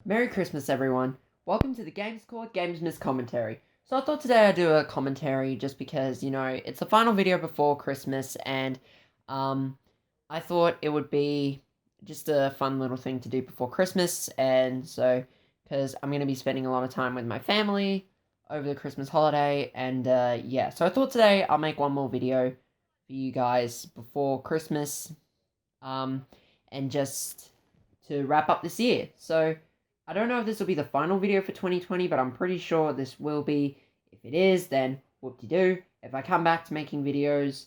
Merry Christmas, everyone. Welcome to the Games Court Gamesmas commentary. So I thought today I'd do a commentary just because, it's the final video before Christmas, and I thought it would be just a fun little thing to do before Christmas, and so, because I'm going to be spending a lot of time with my family over the Christmas holiday, and yeah, so I thought today I'll make one more video for you guys before Christmas, and just to wrap up this year. So, I don't know if this will be the final video for 2020, but I'm pretty sure this will be. If it is, then whoop-de-doo. If I come back to making videos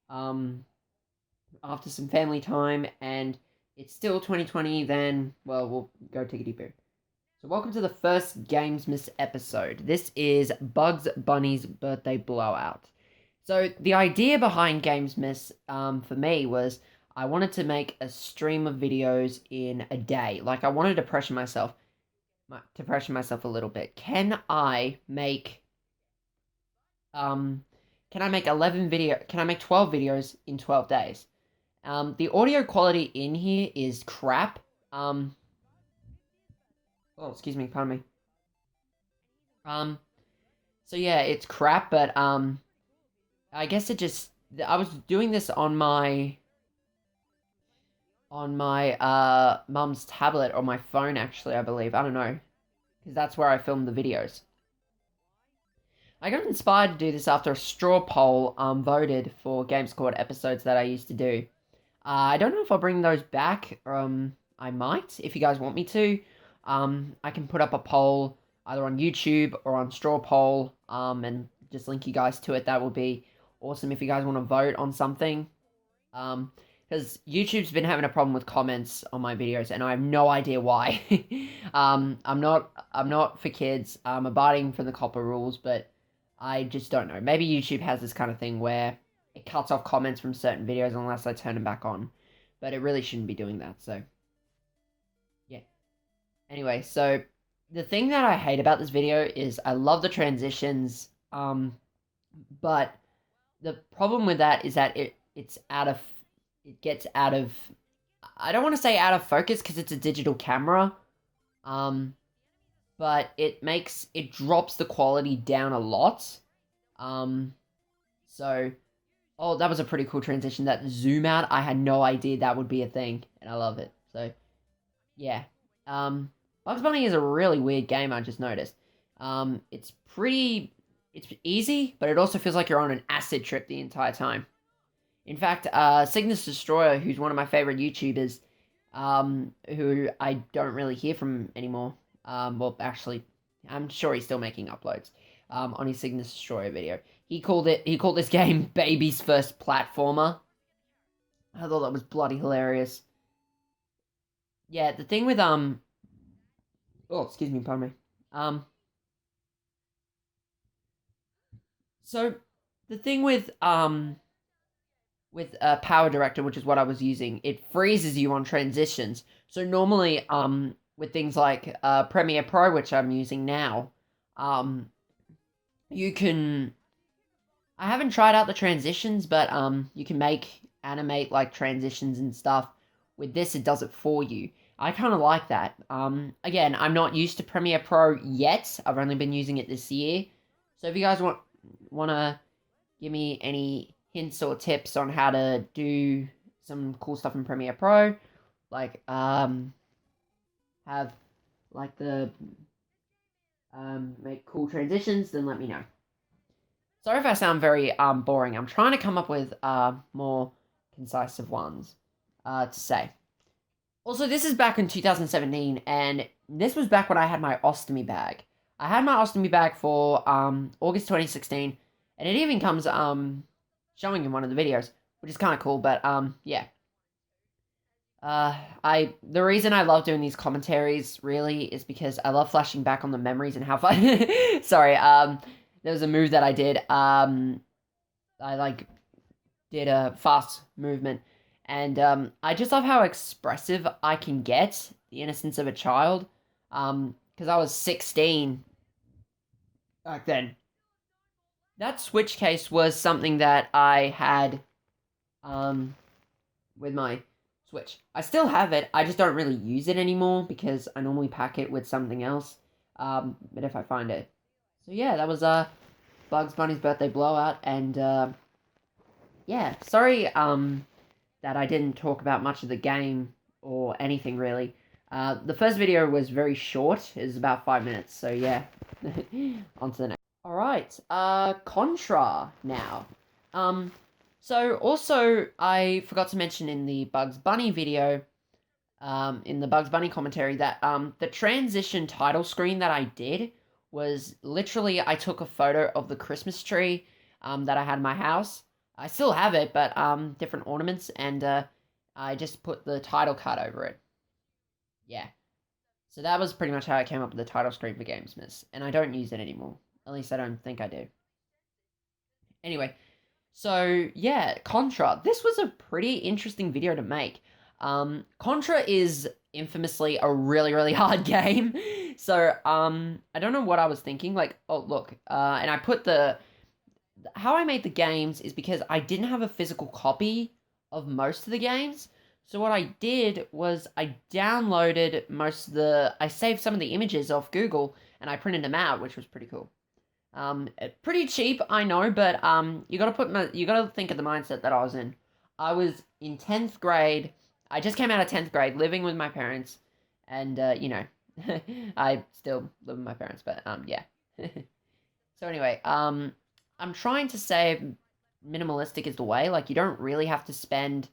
after some family time and it's still 2020, then, well, we'll go tickety-boo. So welcome to the first Gamesmas episode. This is Bugs Bunny's birthday blowout. So the idea behind Gamesmas for me was I wanted to make a stream of videos in a day. Like, I wanted to pressure myself a little bit. Can I make 12 videos in 12 days? The audio quality in here is crap. Oh, excuse me, pardon me. So yeah, it's crap, but I guess I was doing this on my mum's tablet or my phone, actually, I believe. I don't know, because that's where I filmed the videos. I got inspired to do this after a straw poll voted for Games Court episodes that I used to do. I don't know if I'll bring those back. I might, if you guys want me to. I can put up a poll either on YouTube or on straw poll, and just link you guys to it. That would be awesome if you guys want to vote on something. Because YouTube's been having a problem with comments on my videos, and I have no idea why. I'm not for kids. I'm abiding from the copper rules, but I just don't know. Maybe YouTube has this kind of thing where it cuts off comments from certain videos unless I turn them back on. But it really shouldn't be doing that, so yeah. Anyway, so the thing that I hate about this video is I love the transitions, but the problem with that is that it gets out of, I don't want to say out of focus because it's a digital camera, but it drops the quality down a lot. So, oh, that was a pretty cool transition. That zoom out, I had no idea that would be a thing, and I love it. So, yeah. Bugs Bunny is a really weird game, I just noticed. It's easy, but it also feels like you're on an acid trip the entire time. In fact, Cygnus Destroyer, who's one of my favorite YouTubers, who I don't really hear from anymore. Well, actually, I'm sure he's still making uploads on his Cygnus Destroyer video. He called this game Baby's First Platformer. I thought that was bloody hilarious. Yeah, the thing with oh, excuse me, pardon me. So the thing with Power Director, which is what I was using, it freezes you on transitions. So normally, with things like Premiere Pro, which I'm using now, you can, I haven't tried out the transitions, but you can animate like transitions and stuff. With this, it does it for you. I kind of like that. Again, I'm not used to Premiere Pro yet. I've only been using it this year. So if you guys want to give me any hints or tips on how to do some cool stuff in Premiere Pro, like have like the make cool transitions, then let me know. Sorry if I sound very boring. I'm trying to come up with more concise ones to say. Also, this is back in 2017, and this was back when I had my ostomy bag. I had my ostomy bag for August 2016, and it even comes showing in one of the videos, which is kind of cool, but yeah. The reason I love doing these commentaries, really, is because I love flashing back on the memories and how fun. Sorry, there was a move that I did. I did a fast movement, and I just love how expressive I can get, the innocence of a child, because I was 16 back then. That switch case was something that I had with my Switch. I still have it, I just don't really use it anymore because I normally pack it with something else. But if I find it. So yeah, that was Bugs Bunny's birthday blowout, and yeah, sorry that I didn't talk about much of the game or anything really. The first video was very short, it was about 5 minutes, so yeah. On to the next. Alright, Contra now. So also, I forgot to mention in the Bugs Bunny video, in the Bugs Bunny commentary, that the transition title screen that I did was literally, I took a photo of the Christmas tree that I had in my house. I still have it, but different ornaments, and I just put the title card over it. Yeah. So that was pretty much how I came up with the title screen for Xmas, and I don't use it anymore. At least I don't think I do. Anyway, so yeah, Contra. This was a pretty interesting video to make. Contra is infamously a really, really hard game. So, I don't know what I was thinking. Like, oh, look, and I put how I made the games is because I didn't have a physical copy of most of the games. So what I did was I downloaded I saved some of the images off Google and I printed them out, which was pretty cool. Pretty cheap, I know, but you gotta think of the mindset that I was in. I was in 10th grade. I just came out of 10th grade, living with my parents, and you know, I still live with my parents, but yeah. So anyway, I'm trying to say minimalistic is the way. Like, you don't really have to spend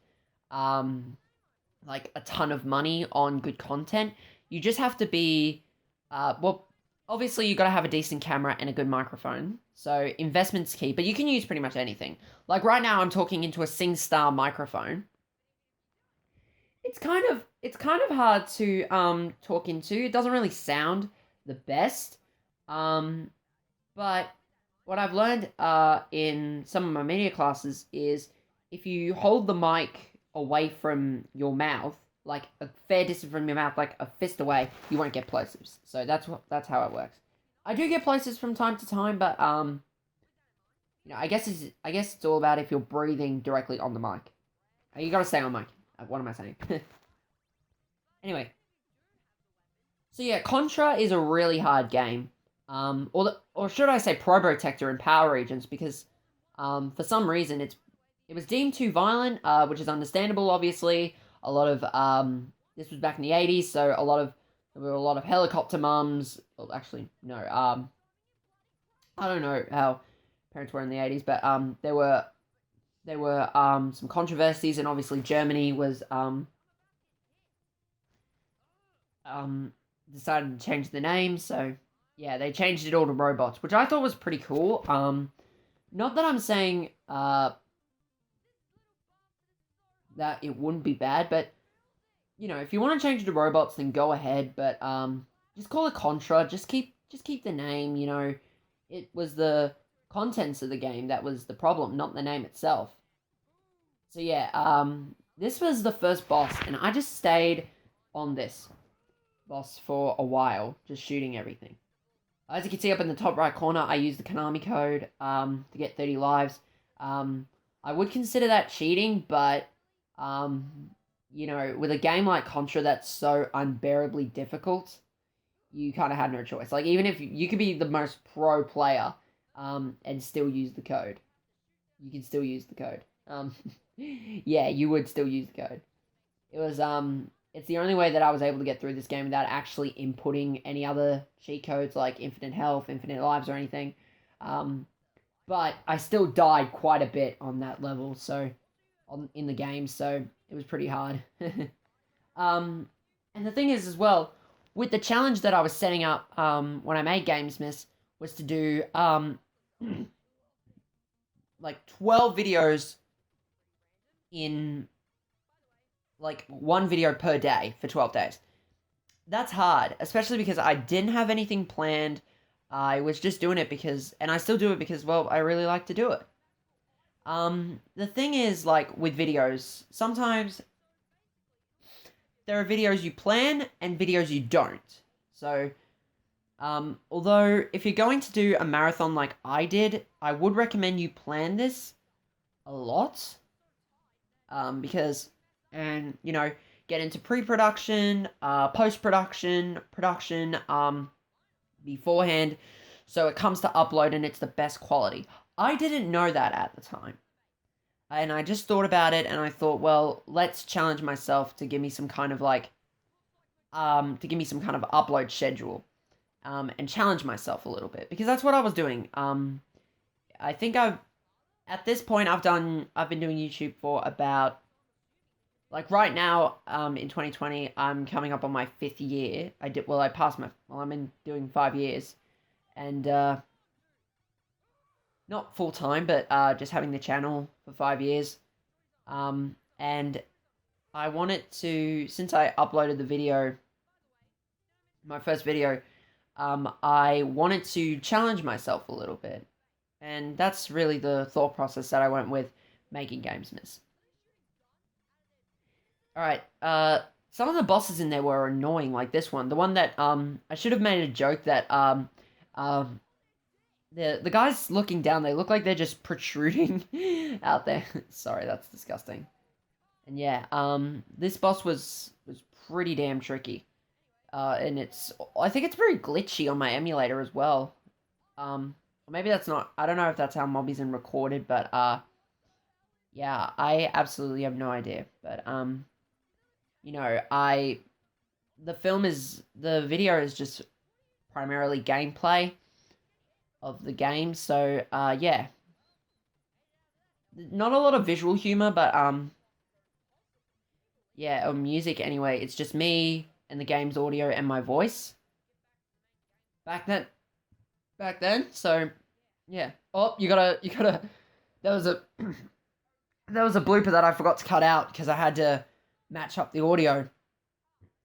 like a ton of money on good content. You just have to be well, obviously you got to have a decent camera and a good microphone. So investment's key, but you can use pretty much anything. Like right now I'm talking into a SingStar microphone. It's kind of hard to talk into. It doesn't really sound the best. But what I've learned in some of my media classes is if you hold the mic away from your mouth, like a fair distance from your mouth, like a fist away, you won't get plosives. So that's how it works. I do get plosives from time to time, but you know, I guess it's all about if you're breathing directly on the mic. You gotta stay on mic. What am I saying? Anyway, so yeah, Contra is a really hard game. Or should I say Probotector and Power Regions, because for some reason it was deemed too violent, which is understandable, obviously. A lot of this was back in the 80s, so there were a lot of helicopter mums. Well, actually, no. I don't know how parents were in the 80s, but there were some controversies, and obviously Germany was decided to change the name, so yeah, they changed it all to robots, which I thought was pretty cool. Not that I'm saying that it wouldn't be bad, but you know, if you want to change it to robots, then go ahead. But just call it Contra. Just keep the name. You know, it was the contents of the game that was the problem, not the name itself. So yeah, this was the first boss, and I just stayed on this boss for a while, just shooting everything. As you can see up in the top right corner, I used the Konami code to get 30 lives. I would consider that cheating, but you know, with a game like Contra that's so unbearably difficult, you kind of had no choice. Like, even if you could be the most pro player and still use the code. You can still use the code. Yeah, you would still use the code. It was it's the only way that I was able to get through this game without actually inputting any other cheat codes like infinite health, infinite lives, or anything. But I still died quite a bit on that level, so in the game, so it was pretty hard. And the thing is as well, with the challenge that I was setting up when I made Xmas was to do like 12 videos in like one video per day for 12 days. That's hard, especially because I didn't have anything planned. I was just doing it because, and I still do it because, well, I really like to do it. The thing is, like, with videos, sometimes there are videos you plan and videos you don't. So, although if you're going to do a marathon like I did, I would recommend you plan this a lot. Because and, you know, get into pre-production, post-production, production, beforehand, so it comes to upload and it's the best quality. I didn't know that at the time. And I just thought about it and I thought, well, let's challenge myself to give me some kind of upload schedule. And challenge myself a little bit, because that's what I was doing. I think at this point I've been doing YouTube for about, like, right now, in 2020, I'm coming up on my 5th year. I've been doing 5 years, and, not full time, but, just having the channel for 5 years. And I wanted to, since I uploaded the video, my first video, I wanted to challenge myself a little bit. And that's really the thought process that I went with making Xmas. Alright, some of the bosses in there were annoying, like this one. The one that, I should have made a joke that, the guys looking down, they look like they're just protruding out there. Sorry, that's disgusting. And yeah, this boss was pretty damn tricky. And I think it's very glitchy on my emulator as well. Maybe that's not, I don't know if that's how Mobby's in recorded, but, yeah, I absolutely have no idea. But, you know, the video is just primarily gameplay of the game, so, yeah. Not a lot of visual humor, but, yeah, or music anyway. It's just me and the game's audio and my voice. Back then, so, yeah. Oh, you gotta, there was a blooper that I forgot to cut out, because I had to match up the audio,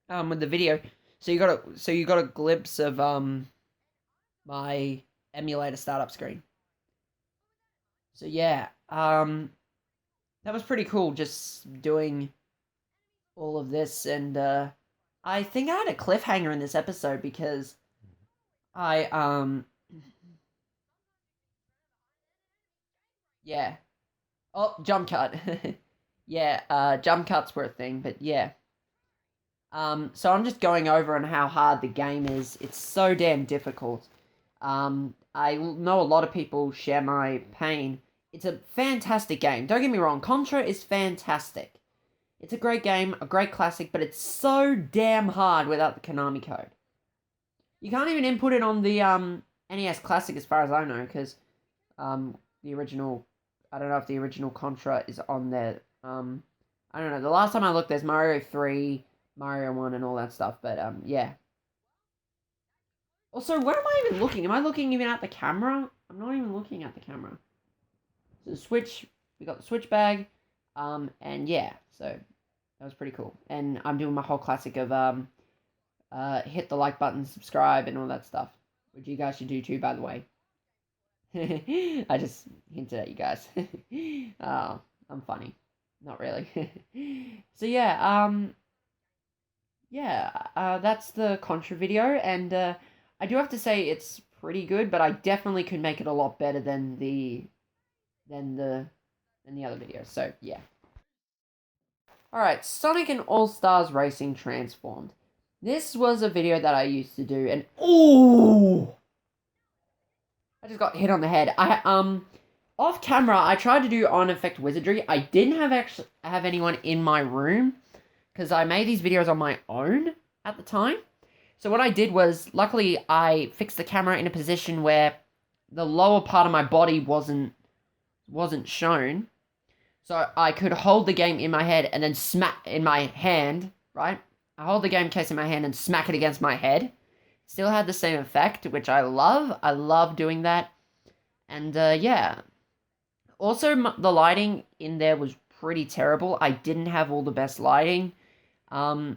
with the video. So you got a glimpse of, my emulator startup screen. So yeah, that was pretty cool, just doing all of this, and, I think I had a cliffhanger in this episode, because yeah. Oh, jump cut. Yeah, jump cuts were a thing, but yeah. So I'm just going over on how hard the game is. It's so damn difficult. I know a lot of people share my pain. It's a fantastic game. Don't get me wrong, Contra is fantastic. It's a great game, a great classic, but it's so damn hard without the Konami code. You can't even input it on the NES Classic, as far as I know, because the original, I don't know if the original Contra is on there. I don't know. The last time I looked, there's Mario 3, Mario 1, and all that stuff, but yeah. Also, where am I even looking? Am I looking even at the camera? I'm not even looking at the camera. So the Switch, we got the Switch bag, and yeah, so that was pretty cool. And I'm doing my whole classic of hit the like button, subscribe, and all that stuff, which you guys should do too, by the way. I just hinted at you guys. I'm funny. Not really. So yeah, that's the Contra video, and I do have to say it's pretty good, but I definitely could make it a lot better than the other videos. So yeah. Alright, Sonic and All-Stars Racing Transformed. This was a video that I used to do, and ooh, I just got hit on the head. Off camera, I tried to do on effect wizardry. I didn't have anyone in my room, because I made these videos on my own at the time. So what I did was, luckily, I fixed the camera in a position where the lower part of my body wasn't shown. So I could hold the game in my head and then smack in my hand, right? I hold the game case in my hand and smack it against my head. Still had the same effect, which I love. I love doing that. And, yeah. Also, the lighting in there was pretty terrible. I didn't have all the best lighting. I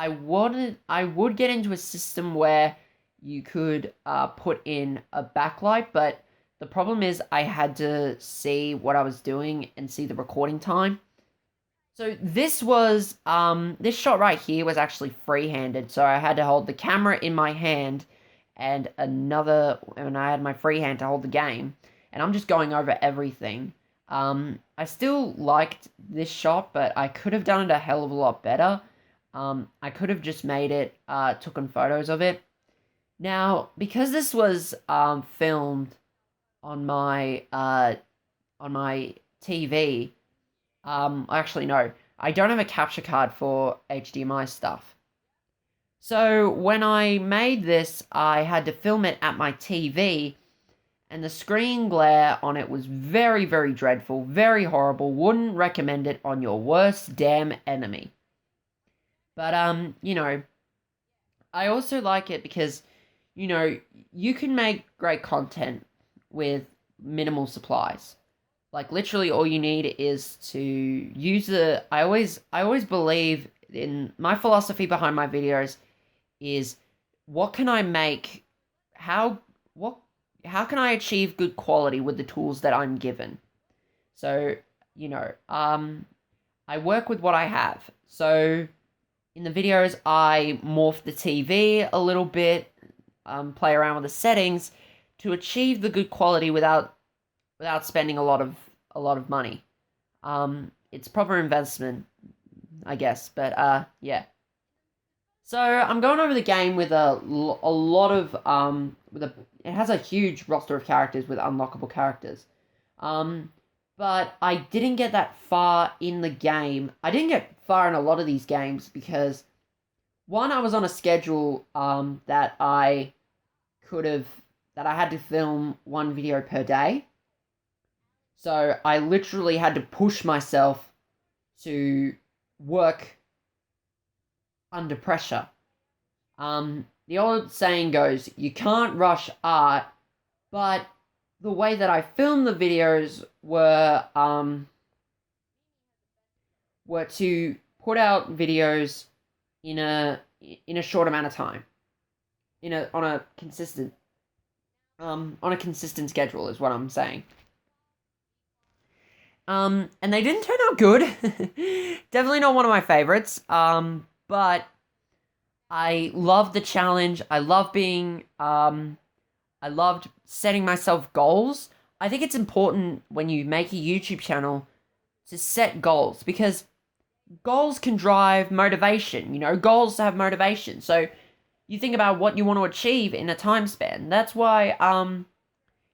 would get into a system where you could put in a backlight, but the problem is I had to see what I was doing and see the recording time. So this was, this shot right here was actually free-handed, so I had to hold the camera in my hand and I had my free hand to hold the game, and I'm just going over everything. I still liked this shot, but I could have done it a hell of a lot better. I could have just made it, taken photos of it. Now, because this was filmed on my TV, actually no, I don't have a capture card for HDMI stuff. So when I made this, I had to film it at my TV, and the screen glare on it was very, very dreadful, very horrible. Wouldn't recommend it on your worst damn enemy. But, I also like it because, you can make great content with minimal supplies. Like, literally all you need is to use I always believe in my philosophy behind my videos is what can I make, what how can I achieve good quality with the tools that I'm given? So, I work with what I have. So, in the videos, I morph the TV a little bit, play around with the settings to achieve the good quality without spending a lot of money. It's proper investment, I guess. But yeah. So I'm going over the game with a lot of it has a huge roster of characters with unlockable characters. But I didn't get that far in the game. I didn't get far in a lot of these games because one, I was on a schedule that I had to film one video per day. So I literally had to push myself to work under pressure. The old saying goes, you can't rush art, but the way that I filmed the videos were to put out videos in a short amount of time, on a consistent schedule is what I'm saying. And they didn't turn out good. Definitely not one of my favorites. But I loved the challenge. I loved setting myself goals. I think it's important when you make a YouTube channel to set goals because goals can drive motivation. Goals have motivation. So you think about what you want to achieve in a time span. That's why,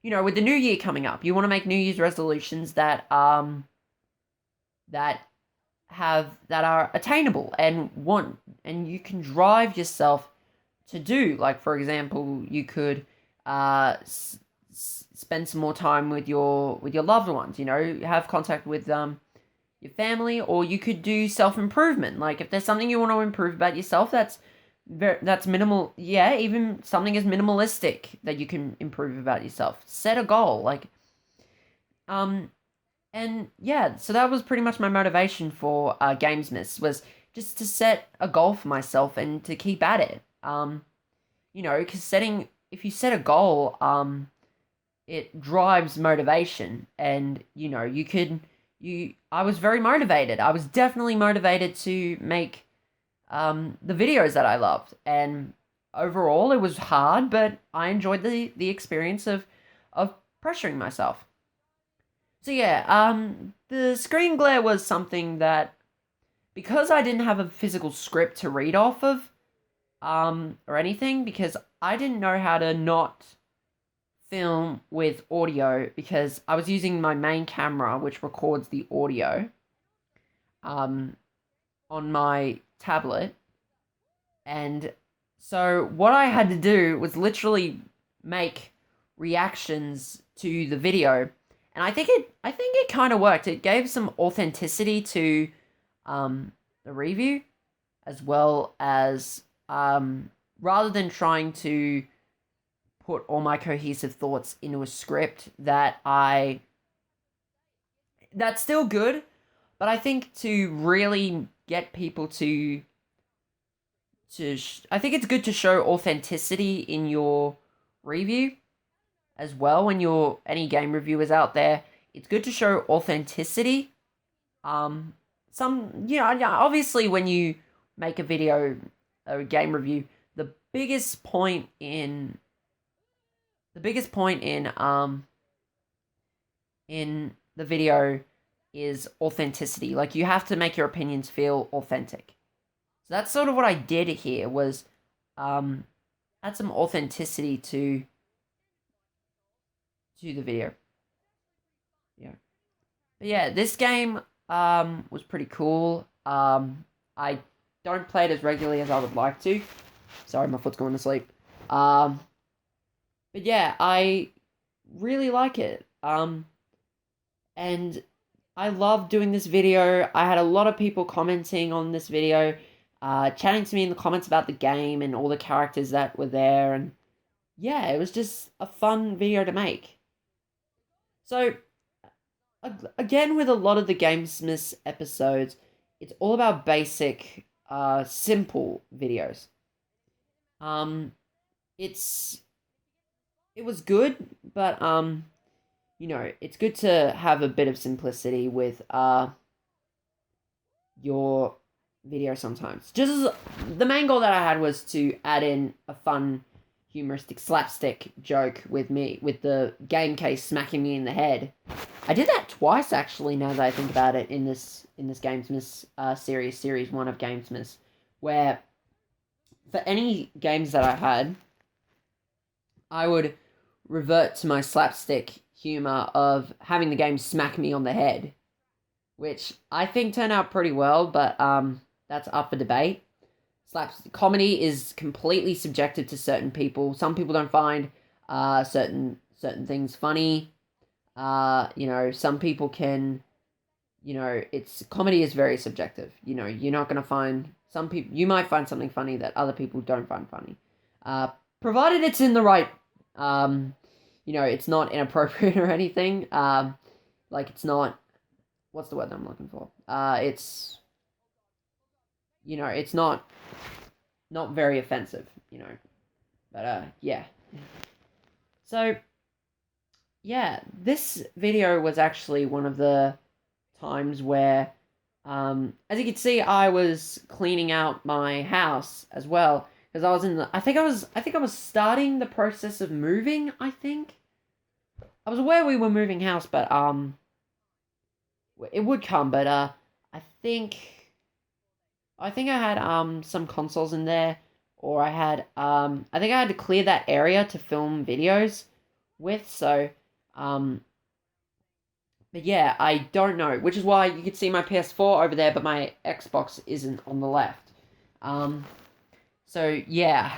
with the new year coming up, you want to make New Year's resolutions that are attainable and you can drive yourself to do. Like, for example, you could spend some more time with your loved ones. Have contact with your family, or you could do self-improvement. Like, if there's something you want to improve about yourself, that's minimal. Yeah, even something as minimalistic that you can improve about yourself. Set a goal, like, and yeah, so that was pretty much my motivation for Xmas, was just to set a goal for myself and to keep at it. Because if you set a goal, it drives motivation, and I was very motivated. I was definitely motivated to make the videos that I loved, and overall it was hard, but I enjoyed the experience of pressuring myself. So yeah, the screen glare was something that, because I didn't have a physical script to read off of, or anything, because I didn't know how to not film with audio, because I was using my main camera, which records the audio, on my tablet. And so what I had to do was literally make reactions to the video, and I think it kind of worked. It gave some authenticity to the review, as well as rather than trying to put all my cohesive thoughts into a script that's still good, but I think to really get people I think it's good to show authenticity in your review as well. When you're any game reviewers out there, it's good to show authenticity. Obviously when you make a video, a game review, the biggest point in the video is authenticity. Like, you have to make your opinions feel authentic. So that's sort of what I did here, was add some authenticity to the video. Yeah. But yeah, this game was pretty cool. I don't play it as regularly as I would like to. Sorry, my foot's going to sleep. But yeah, I really like it. And I love doing this video. I had a lot of people commenting on this video, chatting to me in the comments about the game and all the characters that were there. And yeah, it was just a fun video to make. So, again, with a lot of the Gamesmas episodes, it's all about basic, simple videos. It was good, but you know, it's good to have a bit of simplicity with your video sometimes. Just as the main goal that I had was to add in a fun, humoristic slapstick joke with the game case smacking me in the head. I did that twice, actually, now that I think about it, in this Gamesmas series 1 of Gamesmas, where for any games that I had, I would revert to my slapstick humor of having the game smack me on the head, which I think turned out pretty well, but that's up for debate. Slapstick comedy is completely subjective to certain people. Some people don't find certain things funny. You know, some people can, you know, comedy is very subjective. You know, you're not going to find, some people, you might find something funny that other people don't find funny. Provided it's in the right, you know, it's not inappropriate or anything. Like, it's not, what's the word that I'm looking for? It's, you know, it's not very offensive, you know. But, yeah. So, yeah, this video was actually one of the times where, as you can see, I was cleaning out my house as well, because I was I think I was starting the process of moving. I think I was aware we were moving house, but it would come. But I think I had some consoles in there, or I think I had to clear that area to film videos with. So but yeah, I don't know, which is why you can see my PS4 over there, but my Xbox isn't on the left. So yeah,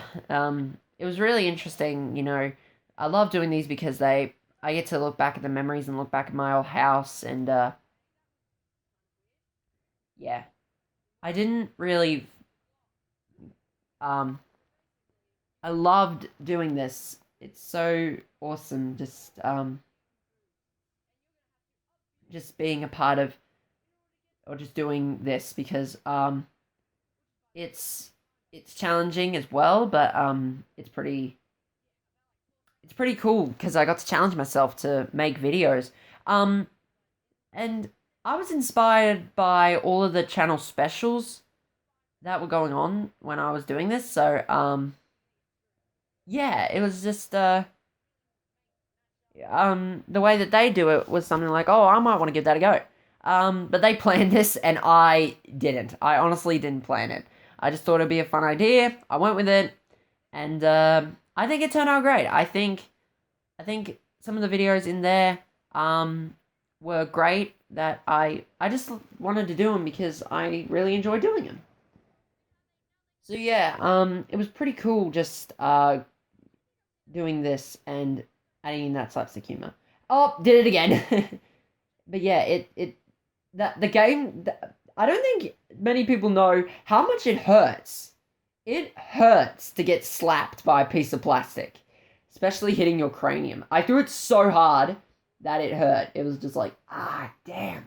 it was really interesting, you know. I love doing these because I get to look back at the memories and look back at my old house, and yeah. I didn't really, I loved doing this. It's so awesome, just being a part of, or just doing this, because it's challenging as well, but it's pretty cool because I got to challenge myself to make videos. And I was inspired by all of the channel specials that were going on when I was doing this. So yeah, it was just the way that they do it was something like, oh, I might want to give that a go. But they planned this and I didn't. I honestly didn't plan it. I just thought it'd be a fun idea. I went with it, and I think it turned out great. I think some of the videos in there were great. That I just wanted to do them because I really enjoy doing them. So yeah, it was pretty cool just doing this and adding in that slapstick humor. Oh, did it again. But yeah, the game, I don't think many people know how much it hurts. It hurts to get slapped by a piece of plastic, especially hitting your cranium. I threw it so hard that it hurt. It was just like, damn.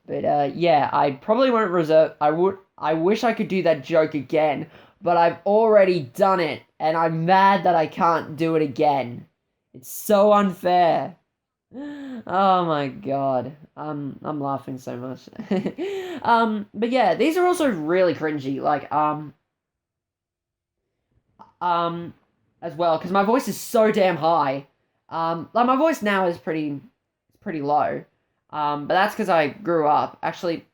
But yeah, I probably won't reserve. I wish I could do that joke again, but I've already done it, and I'm mad that I can't do it again. It's so unfair. Oh my god. I'm laughing so much. But yeah, these are also really cringy, like as well, because my voice is so damn high. Like, my voice now is pretty low. But that's because I grew up. Actually,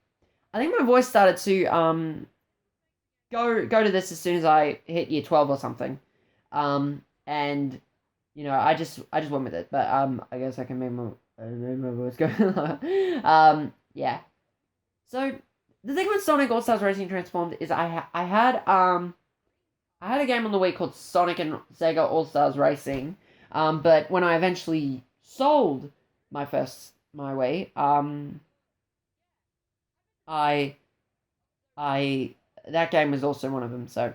I think my voice started to go to this as soon as I hit year 12 or something. And I just went with it. But I guess I can make my voice go lower. Yeah. So the thing with Sonic All Stars Racing Transformed is I had a game on the Wii called Sonic and Sega All Stars Racing. But when I eventually sold my Wii, I I that game was also one of them. So,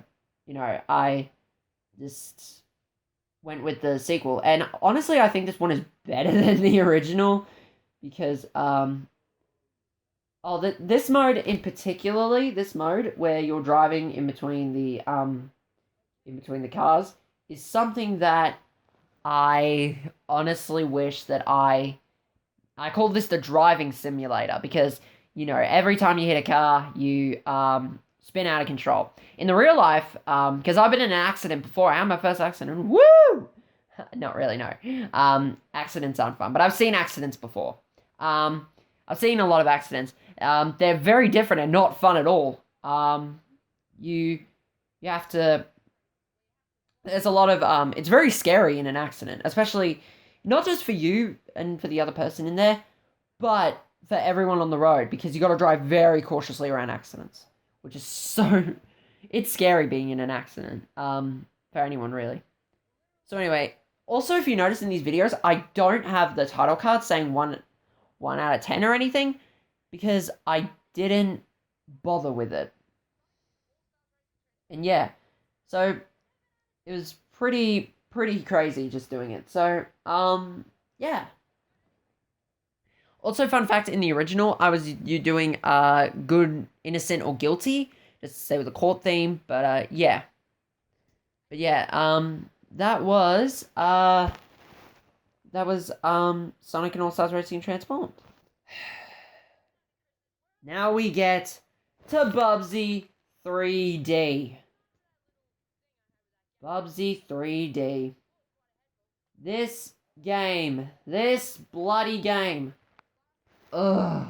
I just went with the sequel. And honestly, I think this one is better than the original because this mode in particularly, this mode where you're driving in between the cars is something that I honestly wish that I call this the driving simulator because every time you hit a car, you spin out of control. In the real life, because I've been in an accident before, I had my first accident. Woo! Not really, no. Accidents aren't fun, but I've seen accidents before. I've seen a lot of accidents. They're very different and not fun at all. You have to. There's a lot of it's very scary in an accident, especially not just for you and for the other person in there, but for everyone on the road because you got to drive very cautiously around accidents, which is so it's scary being in an accident for anyone really. So anyway, also if you notice in these videos, I don't have the title card saying 1 out of 10 or anything because I didn't bother with it. And yeah, so it was pretty crazy just doing it. So, yeah. Also, fun fact, in the original, you doing good, innocent, or guilty, just to say with a court theme, but yeah. But yeah, that was Sonic and All Stars Racing Transformed. Now we get to Bubsy 3D. Bubsy 3D. This bloody game. Ugh.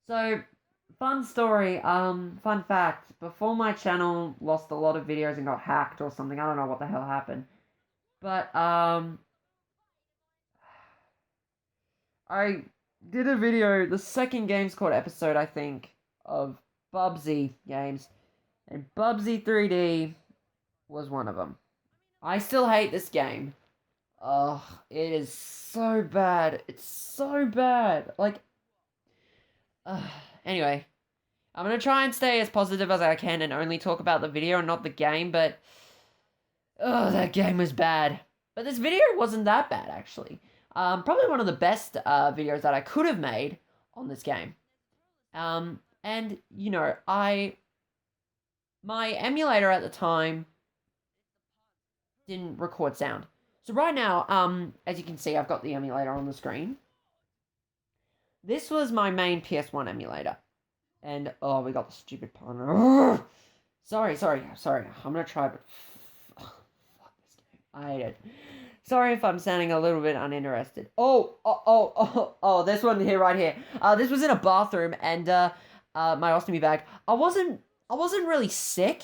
So, fun story, fun fact. Before my channel lost a lot of videos and got hacked or something, I don't know what the hell happened. But, I did a video, the second Games Called episode, I think, of Bubsy games. And Bubsy 3D was one of them. I still hate this game. Ugh, it is so bad. It's so bad. Like, anyway, I'm gonna try and stay as positive as I can and only talk about the video and not the game, but, that game was bad. But this video wasn't that bad, actually. Probably one of the best videos that I could have made on this game. And, my emulator at the time didn't record sound. So right now, as you can see, I've got the emulator on the screen. This was my main PS1 emulator. And, we got the stupid pun. Sorry. I'm gonna try, but fuck this game. I hate it. Sorry if I'm sounding a little bit uninterested. This one here, right here. This was in a bathroom, and, my ostomy bag. I wasn't really sick.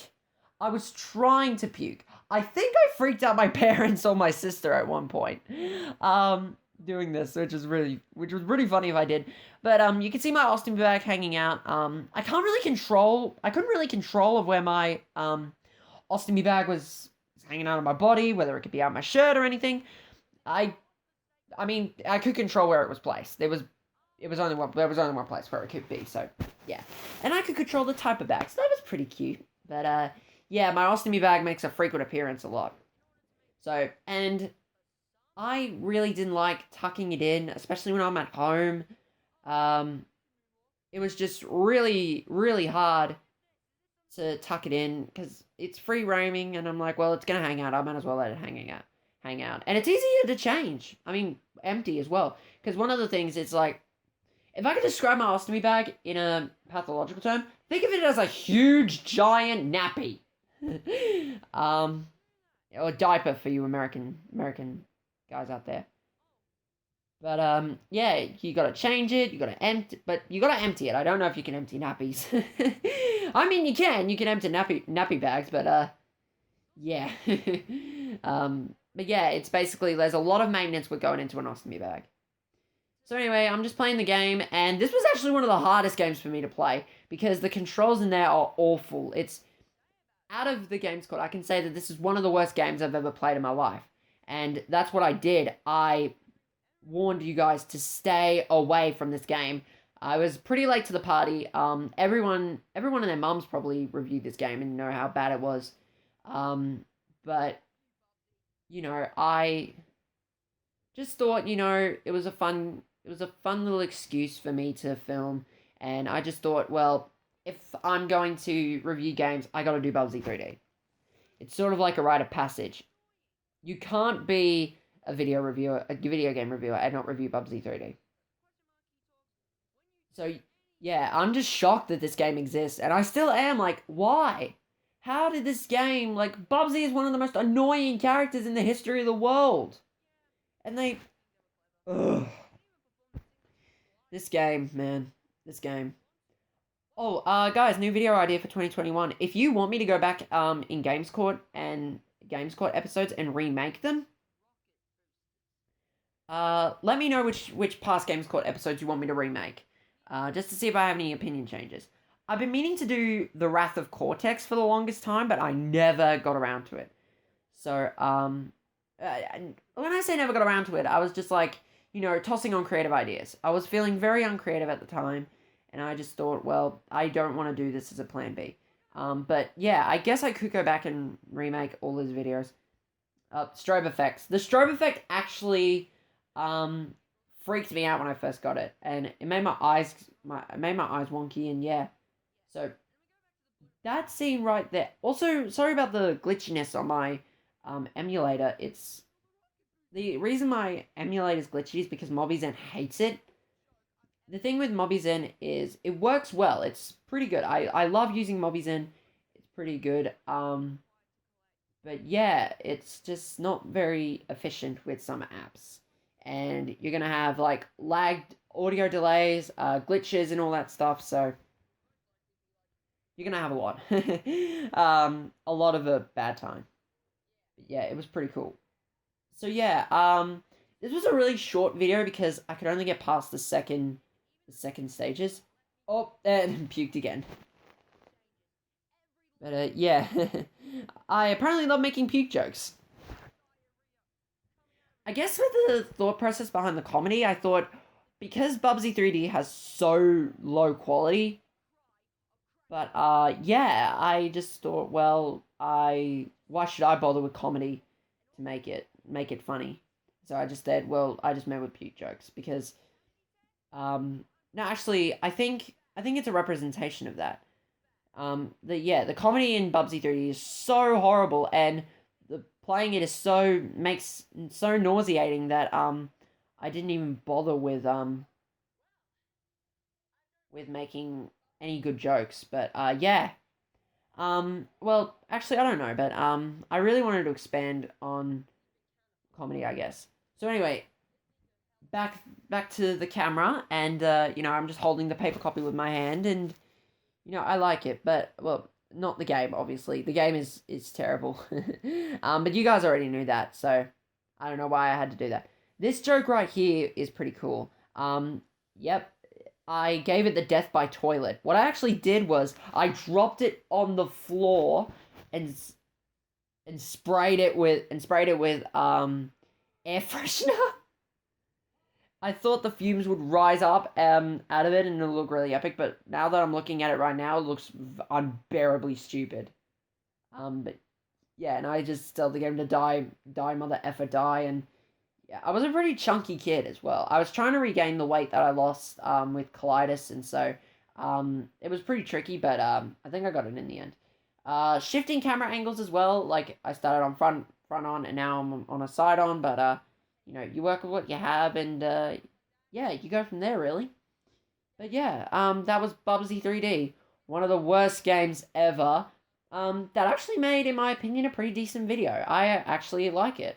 I was trying to puke. I think I freaked out my parents or my sister at one point, doing this, which was pretty funny if I did. But, you can see my ostomy bag hanging out. I couldn't really control of where my, ostomy bag was hanging out on my body, whether it could be out my shirt or anything. I mean, I could control where it was placed. There was only one place where it could be, so, yeah. And I could control the type of bag, so that was pretty cute. But, yeah, my ostomy bag makes a frequent appearance a lot. So, and I really didn't like tucking it in, especially when I'm at home. It was just really, really hard to tuck it in because it's free roaming, and I'm like, well, it's gonna hang out. I might as well let it hang out. And it's easier to change. I mean, empty as well. Because one of the things, it's like, if I could describe my ostomy bag in a pathological term, think of it as a huge, giant nappy. Or diaper for you American guys out there. But yeah, you gotta change it. You gotta empty, but you gotta empty it. I don't know if you can empty nappies. I mean, you can. You can empty nappy bags, but yeah. But yeah, it's basically there's a lot of maintenance with going into an ostomy bag. So anyway, I'm just playing the game, and this was actually one of the hardest games for me to play because the controls in there are awful. It's out of the games called, I can say that this is one of the worst games I've ever played in my life. And that's what I did. I warned you guys to stay away from this game. I was pretty late to the party. Everyone and their mums probably reviewed this game and know how bad it was. But I just thought, it was a fun little excuse for me to film, and I just thought, well, if I'm going to review games, I got to do Bubsy 3D. It's sort of like a rite of passage. You can't be a video game reviewer, and not review Bubsy 3D. So, yeah, I'm just shocked that this game exists, and I still am, like, why? How did this game, like, Bubsy is one of the most annoying characters in the history of the world. And they... Ugh. This game, man. This game. Oh, guys, new video idea for 2021. If you want me to go back, in Games Court episodes and remake them, let me know which past Games Court episodes you want me to remake. Just to see if I have any opinion changes. I've been meaning to do The Wrath of Cortex for the longest time, but I never got around to it. So, when I say never got around to it, I was just like, tossing on creative ideas. I was feeling very uncreative at the time, and I just thought, well, I don't want to do this as a plan B. But yeah, I guess I could go back and remake all those videos. Strobe effects. The strobe effect actually, freaked me out when I first got it, and it made my eyes wonky, and yeah. So that scene right there. Also, sorry about the glitchiness on my emulator. It's the reason my emulator is glitchy is because MobiZen hates it. The thing with MobiZen is it works well. It's pretty good. I love using MobiZen. It's pretty good. But yeah, it's just not very efficient with some apps. And you're going to have like lagged audio delays, glitches and all that stuff. So you're going to have a lot. A lot of a bad time. But yeah, it was pretty cool. So yeah, this was a really short video because I could only get past the second stages. Oh, and puked again. But yeah, I apparently love making puke jokes. I guess with the thought process behind the comedy, I thought because Bubsy 3D has so low quality, but yeah, I just thought, well, why should I bother with comedy to make it funny? So I just said, well, I just made with puke jokes because, no, actually, I think it's a representation of that. The comedy in Bubsy 3D is so horrible, and the playing it is so nauseating that I didn't even bother with making any good jokes. But yeah. Well, actually, I don't know, but I really wanted to expand on comedy, I guess. So anyway, back to the camera, and I'm just holding the paper copy with my hand, and I like it, but well, not the game, obviously. The game is terrible. But you guys already knew that, so I don't know why I had to do that. This joke right here is pretty cool. Yep, I gave it the death by toilet. What I actually did was I dropped it on the floor and sprayed it with air freshener. I thought the fumes would rise up out of it and it'll look really epic, but now that I'm looking at it right now, it looks unbearably stupid. But yeah, and I just told the game to die, mother effer, die, and yeah, I was a pretty chunky kid as well. I was trying to regain the weight that I lost with colitis, and so it was pretty tricky, but I think I got it in the end. Shifting camera angles as well, like I started on front on, and now I'm on a side on, but you work with what you have, and yeah, you go from there, really. But yeah, that was Bubsy 3D, one of the worst games ever. That actually made, in my opinion, a pretty decent video. I actually like it.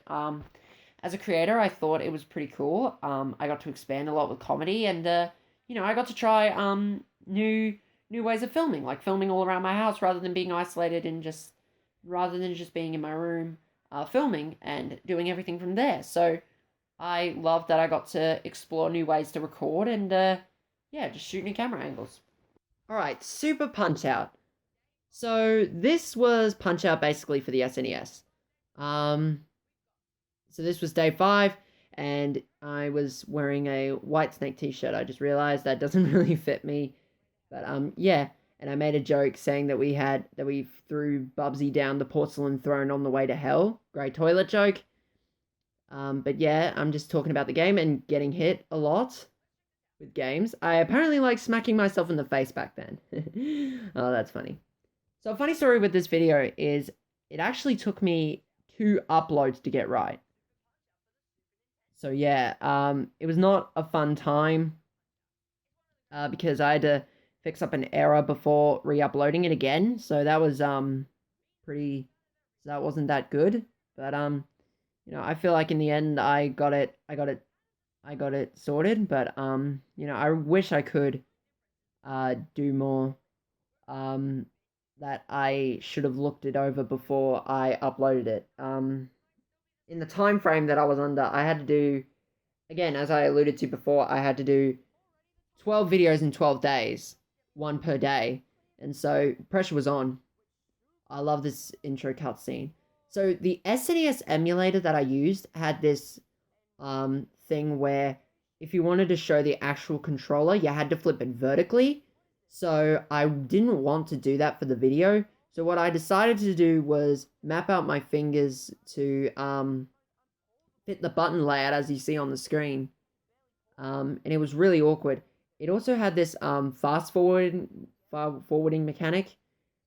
as a creator, I thought it was pretty cool. I got to expand a lot with comedy, and I got to try new ways of filming, like filming all around my house rather than being isolated and just rather than just being in my room filming and doing everything from there. So I loved that I got to explore new ways to record and yeah, just shoot new camera angles. All right, Super Punch Out. So this was Punch Out basically for the SNES. So this was day 5, and I was wearing a Whitesnake t-shirt. I just realized that doesn't really fit me, but yeah. And I made a joke saying that we threw Bubsy down the porcelain throne on the way to hell. Great toilet joke. But yeah, I'm just talking about the game and getting hit a lot with games. I apparently like smacking myself in the face back then. Oh, that's funny. So a funny story with this video is it actually took me 2 uploads to get right. So yeah, it was not a fun time because I had to fix up an error before re-uploading it again. So that was that wasn't that good. But I feel like in the end I got it sorted. But I wish I could do more. That I should have looked it over before I uploaded it. In the time frame that I was under, I had to do, again, as I alluded to before, I had to do 12 videos in 12 days, 1 per day, and so pressure was on. I love this intro cutscene. So the SNES emulator that I used had this thing where if you wanted to show the actual controller, you had to flip it vertically. So I didn't want to do that for the video. So what I decided to do was map out my fingers to fit the button layout as you see on the screen. And it was really awkward. It also had this fast forwarding mechanic.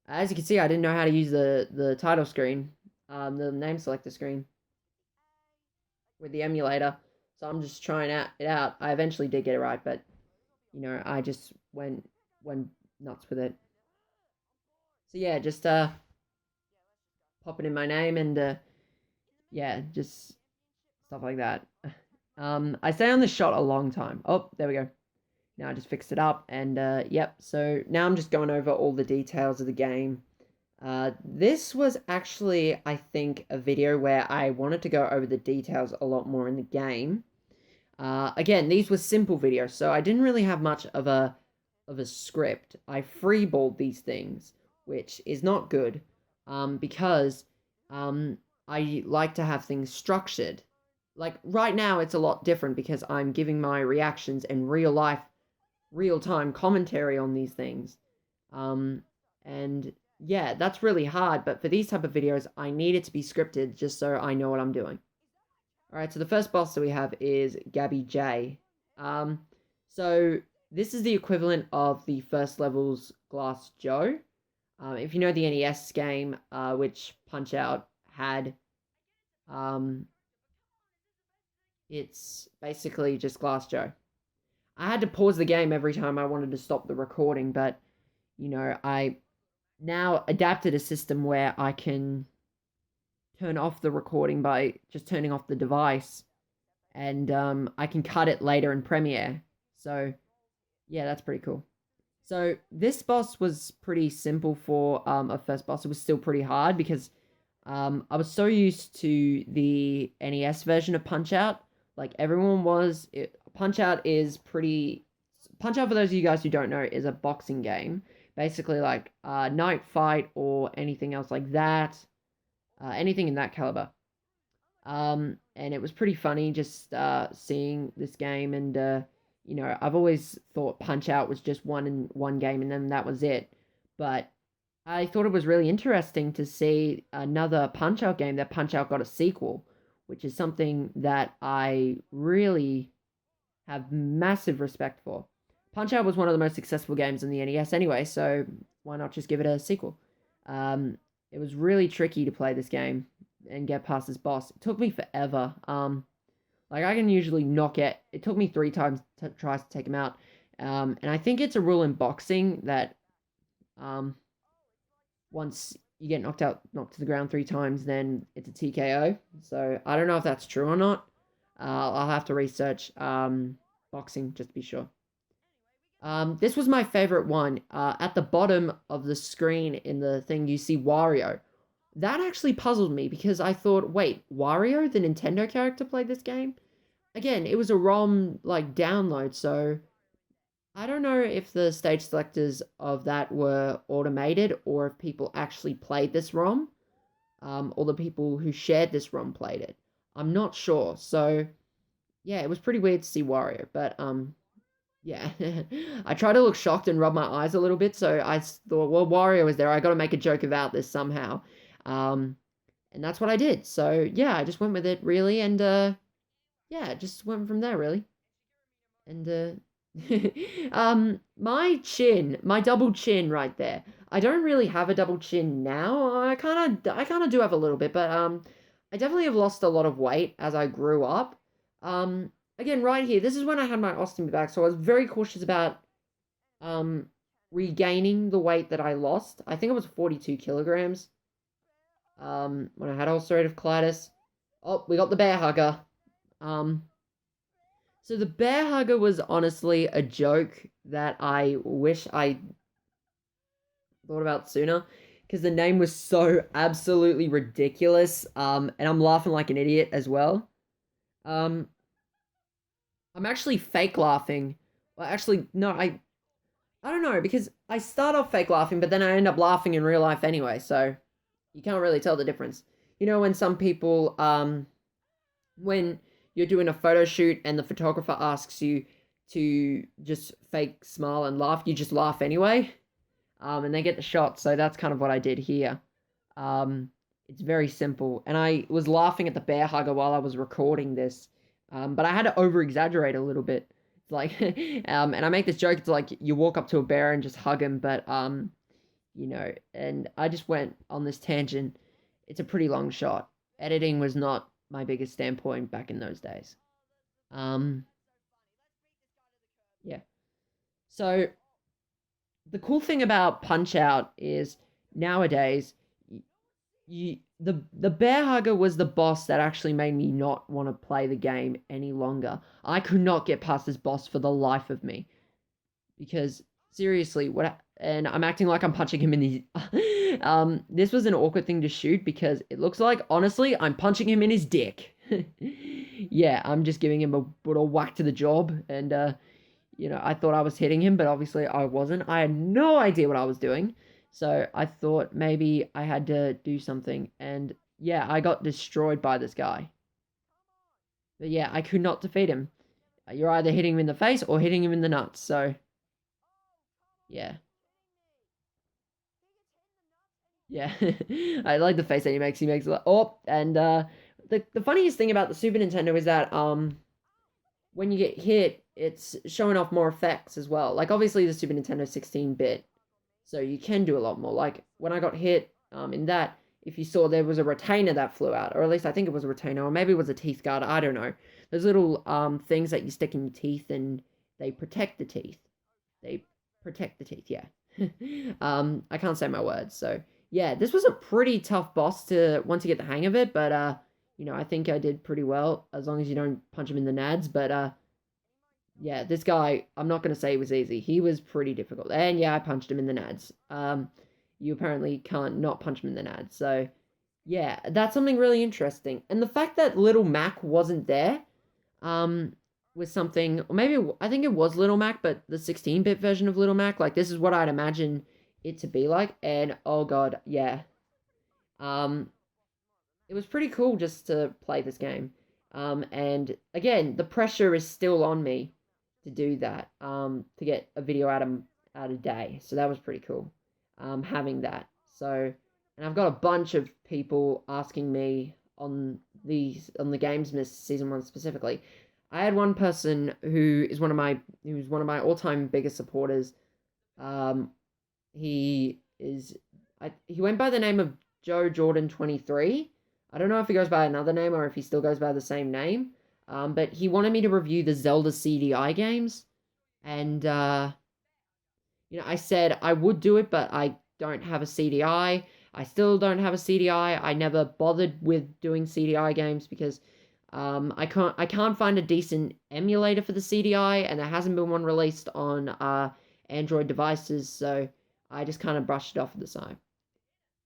As you can see, I didn't know how to use the title screen, the name selector screen with the emulator. So I'm just trying it out. I eventually did get it right, but I just went nuts with it. So yeah, just popping in my name and yeah, just stuff like that. I stay on the shot a long time. Oh, there we go. Now I just fixed it up, and yep. So now I'm just going over all the details of the game. This was actually, I think, a video where I wanted to go over the details a lot more in the game. Again, these were simple videos, so I didn't really have much of a script. I freeballed these things, which is not good, because I like to have things structured. Like right now, it's a lot different because I'm giving my reactions and real-time commentary on these things. And yeah, that's really hard, but for these type of videos, I need it to be scripted just so I know what I'm doing. Alright, so the first boss that we have is Gabby J. So this is the equivalent of the first level's Glass Joe. If you know the NES game, which Punch-Out had, it's basically just Glass Joe. I had to pause the game every time I wanted to stop the recording, but, I now adapted a system where I can turn off the recording by just turning off the device, and I can cut it later in Premiere. So, yeah, that's pretty cool. So, this boss was pretty simple for a first boss. It was still pretty hard because I was so used to the NES version of Punch-Out. Like, everyone was... Punch-Out, for those of you guys who don't know, is a boxing game. Basically, like, Night Fight or anything else like that. Anything in that caliber. And it was pretty funny just seeing this game, and I've always thought Punch-Out was just one game and then that was it. But I thought it was really interesting to see another Punch-Out game that Punch-Out got a sequel, which is something that I really have massive respect for. Punch-Out was one of the most successful games in the NES anyway, so why not just give it a sequel? It was really tricky to play this game and get past this boss. It took me forever. Like, I can usually knock it. It took me 3 times to try to take him out. And I think it's a rule in boxing that once you get knocked to the ground 3 times, then it's a TKO. So I don't know if that's true or not. I'll have to research boxing just to be sure. This was my favorite one. At the bottom of the screen in the thing, you see Wario. That actually puzzled me because I thought, wait, Wario, the Nintendo character, played this game? Again, it was a ROM like download, so I don't know if the stage selectors of that were automated or if people actually played this ROM, or the people who shared this ROM played it. I'm not sure. So yeah, it was pretty weird to see Wario, but yeah. I tried to look shocked and rub my eyes a little bit, so I thought, well, Wario was there. I got to make a joke about this somehow. Um, and that's what I did. So yeah, I just went with it really, and yeah, just went from there really. And my double chin right there. I don't really have a double chin now. I kind of do have a little bit, but I definitely have lost a lot of weight as I grew up. Again, right here, this is when I had my ostomy back, so I was very cautious about um regaining the weight that I lost. I think it was 42 kilograms. When I had ulcerative colitis. Oh, we got the bear hugger. Um, so the bear hugger was honestly a joke that I wish I thought about sooner because the name was so absolutely ridiculous. And I'm laughing like an idiot as well. Um, I'm actually fake laughing. Well, actually, no, I don't know because I start off fake laughing, but then I end up laughing in real life anyway. So you can't really tell the difference. You know, when some people when you're doing a photo shoot and the photographer asks you to just fake smile and laugh, you just laugh anyway. And they get the shot. So that's kind of what I did here. It's very simple. And I was laughing at the bear hugger while I was recording this. But I had to over exaggerate a little bit. It's like, and I make this joke. It's like you walk up to a bear and just hug him. But, you know, and I just went on this tangent. It's a pretty long shot. Editing was not my biggest standpoint back in those days. Um, yeah. So the cool thing about Punch Out is nowadays the bear hugger was the boss that actually made me not want to play the game any longer. I could not get past this boss for the life of me because seriously, and I'm acting like I'm punching him in the this was an awkward thing to shoot because it looks like honestly I'm punching him in his dick. Yeah, I'm just giving him a brutal whack to the job and you know, I thought I was hitting him, but obviously I wasn't. I had no idea what I was doing. So I thought maybe I had to do something. And yeah, I got destroyed by this guy. But yeah, I could not defeat him. You're either hitting him in the face or hitting him in the nuts. So yeah. Yeah. I like the face that he makes. He makes like, oh, and the funniest thing about the Super Nintendo is that when you get hit, it's showing off more effects as well. Like obviously the Super Nintendo 16-bit, so you can do a lot more. Like when I got hit in that, if you saw there was a retainer that flew out, or at least I think it was a retainer, or maybe it was a teeth guard. I don't know. Those little things that you stick in your teeth and they protect the teeth. They protect the teeth. Yeah. I can't say my words. So yeah, this was a pretty tough boss to once you get the hang of it, but you know, I think I did pretty well as long as you don't punch him in the nads. But yeah, this guy, I'm not going to say he was easy. He was pretty difficult. And yeah, I punched him in the nads. You apparently can't not punch him in the nads. So yeah, that's something really interesting. And the fact that Little Mac wasn't there was something, or maybe I think it was Little Mac, but the 16-bit version of Little Mac, like this is what I'd imagine it to be like. And oh god, yeah. Um, it was pretty cool just to play this game. And again, the pressure is still on me to do that, to get a video out a day. So that was pretty cool, having that. So, and I've got a bunch of people asking me on the Games Miss Season 1 specifically. I had one person who's one of my all-time biggest supporters. Um, he is he went by the name of Joe Jordan 23. I don't know if he goes by another name or if he still goes by the same name. But he wanted me to review the Zelda CDI games. And, you know, I said I would do it, but I don't have a CDI. I still don't have a CDI. I never bothered with doing CDI games because I can't find a decent emulator for the CDI, and there hasn't been one released on Android devices, so I just kind of brushed it off at the side.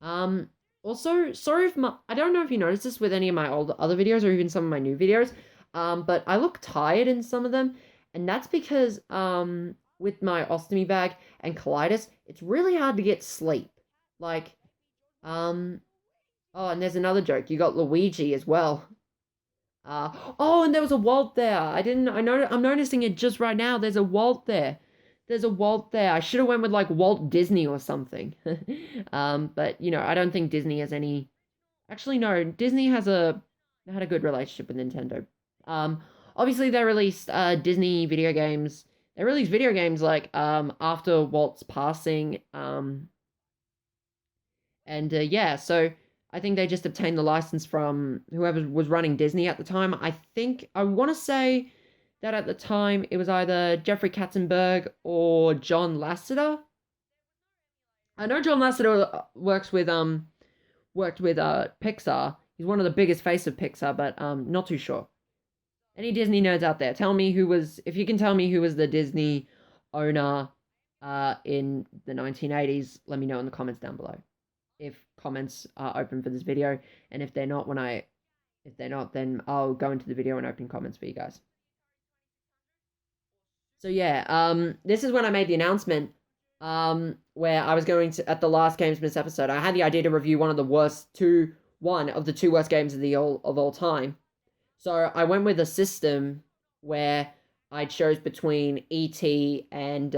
Um, Also, sorry if I don't know if you noticed this with any of my other videos or even some of my new videos, but I look tired in some of them, and that's because with my ostomy bag and colitis, it's really hard to get sleep. Like, um, oh, and there's another joke. You got Luigi as well. Oh, and there was a Walt there. I'm noticing it just right now. There's a Walt there. There's a Walt there. I should have went with like Walt Disney or something. But I don't think Disney has any. Actually, no. Disney had a good relationship with Nintendo. Um, Obviously they released Disney video games. They released video games like after Walt's passing. And yeah, so I think they just obtained the license from whoever was running Disney at the time. I want to say that at the time it was either Jeffrey Katzenberg or John Lasseter. I know John Lasseter worked with Pixar. He's one of the biggest face of Pixar, but not too sure. Any Disney nerds out there, tell me if you can tell me who was the Disney owner in the 1980s, let me know in the comments down below. If comments are open for this video, and if they're not, then I'll go into the video and open comments for you guys. So yeah, this is when I made the announcement, where I was going to, at the last Gamesmas episode, I had the idea to review one of the two worst games of all time. So I went with a system where I chose between E.T. and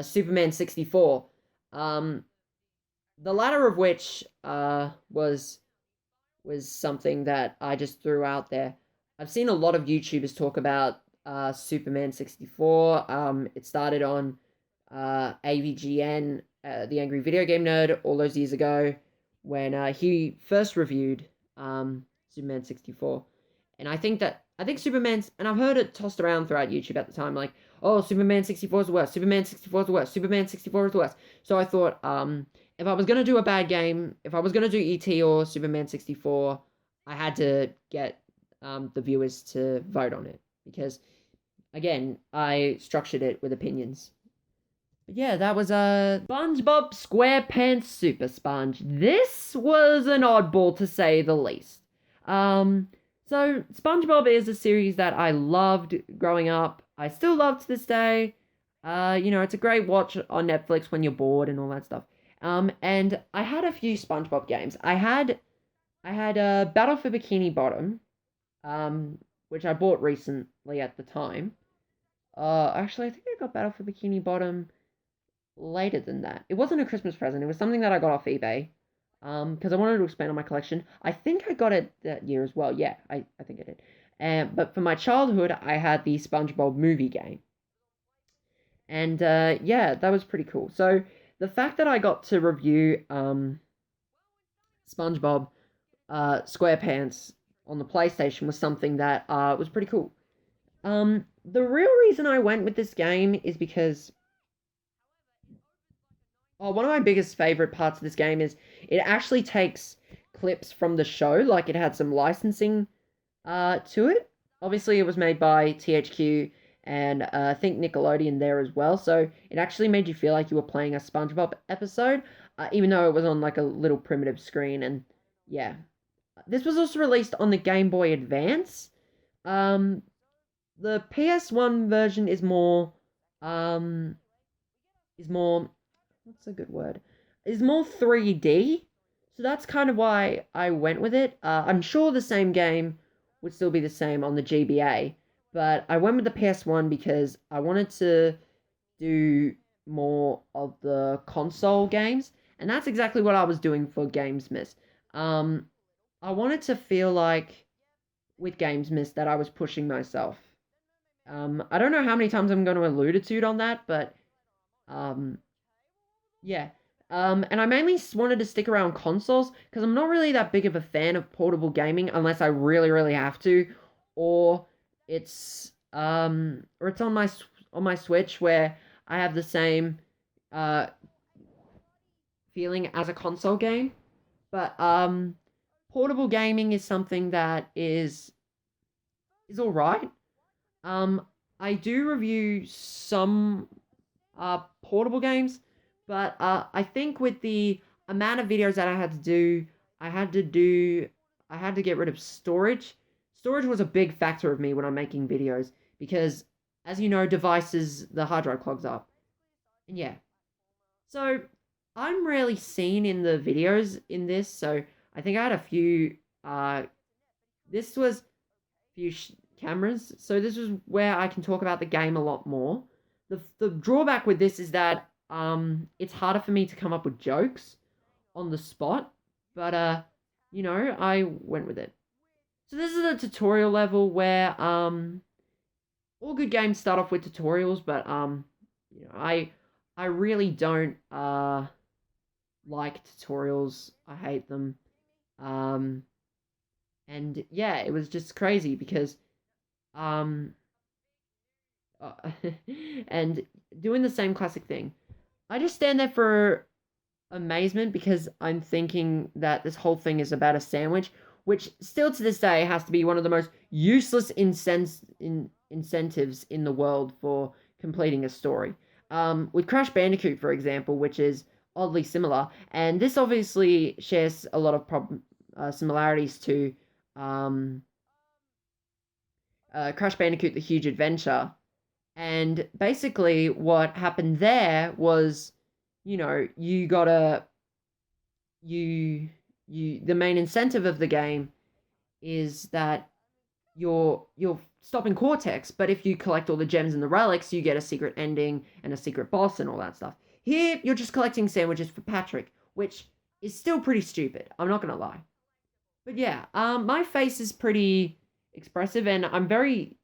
Superman 64. The latter of which was something that I just threw out there. I've seen a lot of YouTubers talk about Superman 64. It started on AVGN, the Angry Video Game Nerd, all those years ago when he first reviewed Superman 64. And I think Superman's, and I've heard it tossed around throughout YouTube at the time, like, oh, Superman 64 is the worst, Superman 64 is the worst, Superman 64 is the worst. So I thought, if I was going to do a bad game, if I was going to do E.T. or Superman 64, I had to get the viewers to vote on it. Because, again, I structured it with opinions. But yeah, that was SpongeBob SquarePants Super Sponge. This was an oddball to say the least. So SpongeBob is a series that I loved growing up. I still love to this day. It's a great watch on Netflix when you're bored and all that stuff. And I had a few SpongeBob games. I had Battle for Bikini Bottom, which I bought recently at the time. Actually, I think I got Battle for Bikini Bottom later than that. It wasn't a Christmas present. It was something that I got off eBay. Because I wanted to expand on my collection. I think I got it that year as well. Yeah, I think I did. But for my childhood, I had the SpongeBob movie game. And yeah, that was pretty cool. So the fact that I got to review SpongeBob SquarePants on the PlayStation was something that was pretty cool. The real reason I went with this game is because one of my biggest favorite parts of this game is it actually takes clips from the show. Like, it had some licensing to it. Obviously, it was made by THQ and I think Nickelodeon there as well. So it actually made you feel like you were playing a SpongeBob episode, even though it was on like a little primitive screen. And yeah, this was also released on the Game Boy Advance. The PS1 version is more what's a good word? Is more 3D. So that's kind of why I went with it. I'm sure the same game would still be the same on the GBA, but I went with the PS1 because I wanted to do more of the console games, and that's exactly what I was doing for Gamesmas. I wanted to feel like with Gamesmas that I was pushing myself. I don't know how many times I'm going to allude to it on that, but yeah. And I mainly wanted to stick around consoles because I'm not really that big of a fan of portable gaming unless I really, really have to, or it's on my Switch where I have the same feeling as a console game. But portable gaming is something that is all right. I do review some portable games, but I think with the amount of videos that I had to do, I had to do I had to get rid of storage. Storage was a big factor of me when I'm making videos because, as you know, devices the hard drive clogs up, and yeah. So I'm rarely seen in the videos in this, so I think I had a few. This was few cameras, so this is where I can talk about the game a lot more. The drawback with this is that it's harder for me to come up with jokes on the spot, but I went with it. So this is a tutorial level where all good games start off with tutorials, but I really don't like tutorials. I hate them. Um and yeah, it was just crazy because um and doing the same classic thing. I just stand there for amazement because I'm thinking that this whole thing is about a sandwich, which still to this day has to be one of the most useless incentives in the world for completing a story. With Crash Bandicoot, for example, which is oddly similar, and this obviously shares a lot of similarities to um, Crash Bandicoot: The Huge Adventure. And basically, what happened there was, you gotta the main incentive of the game is that you're stopping Cortex, but if you collect all the gems and the relics, you get a secret ending and a secret boss and all that stuff. Here, you're just collecting sandwiches for Patrick, which is still pretty stupid. I'm not gonna lie. But yeah, my face is pretty expressive, and I'm very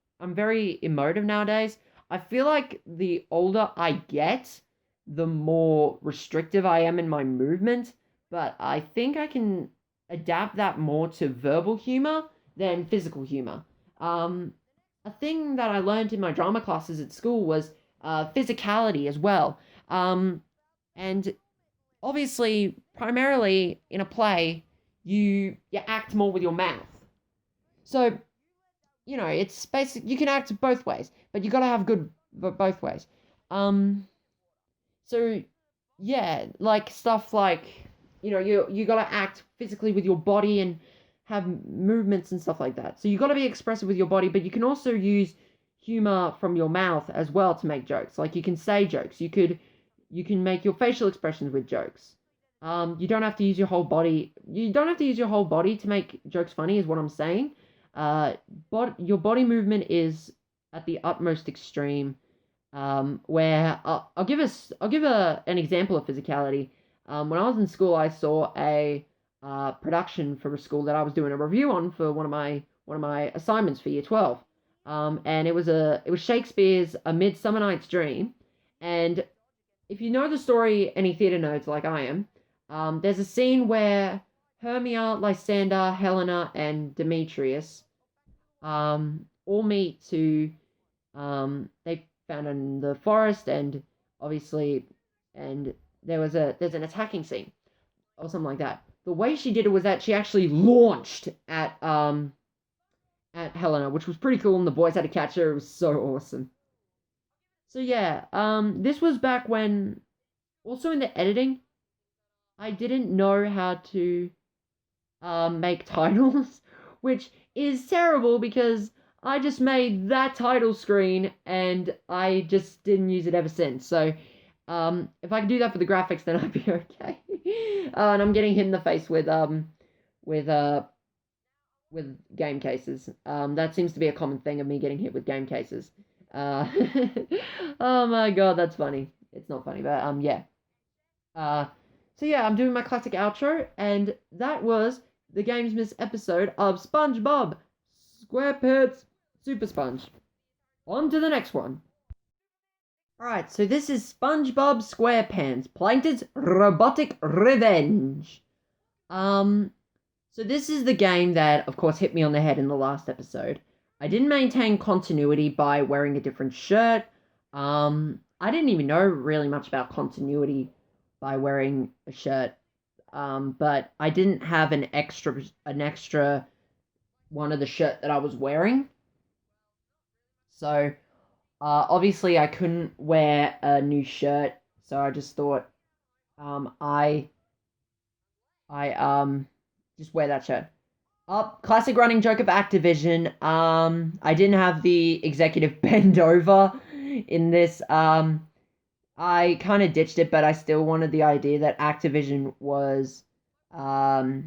emotive nowadays. I feel like the older I get, the more restrictive I am in my movement, but I think I can adapt that more to verbal humor than physical humor. Um, a thing that I learned in my drama classes at school was physicality as well. And obviously, primarily in a play, you act more with your mouth. So it's basic. You can act both ways, but you got to have good both ways. Um, so yeah, like stuff like you got to act physically with your body and have movements and stuff like that. So you got to be expressive with your body, but you can also use humor from your mouth as well to make jokes. Like you can say jokes. You can make your facial expressions with jokes. You don't have to use your whole body. You don't have to use your whole body to make jokes funny, is what I'm saying. Uh, your body movement is at the utmost extreme. Where an example of physicality. When I was in school, I saw a production for a school that I was doing a review on for one of my assignments for Year 12. And it was Shakespeare's A Midsummer Night's Dream, and if you know the story, any theatre nerds like I am, there's a scene where Hermia, Lysander, Helena, and Demetrius all meet to they found in the forest, and obviously, and there's an attacking scene or something like that. The way she did it was that she actually launched at Helena, which was pretty cool, and the boys had to catch her. It was so awesome. So yeah, this was back when, also in the editing, I didn't know how to make titles, which is terrible because I just made that title screen and I just didn't use it ever since. So if I could do that for the graphics, then I'd be okay. And I'm getting hit in the face with uh with game cases. That seems to be a common thing of me getting hit with game cases. Uh, oh my god, that's funny. It's not funny, but yeah. Uh, so yeah, I'm doing my classic outro, and that was the Gamesmas episode of SpongeBob SquarePants Super Sponge. On to the next one. Alright, so this is SpongeBob SquarePants Plankton's Robotic Revenge. So this is the game that, of course, hit me on the head in the last episode. I didn't maintain continuity by wearing a different shirt. I didn't even know really much about continuity by wearing a shirt. But I didn't have an extra one of the shirt that I was wearing. So obviously I couldn't wear a new shirt. So I just thought I just wear that shirt. Classic running joke of Activision. I didn't have the executive bend over in this. I kind of ditched it, but I still wanted the idea that Activision was a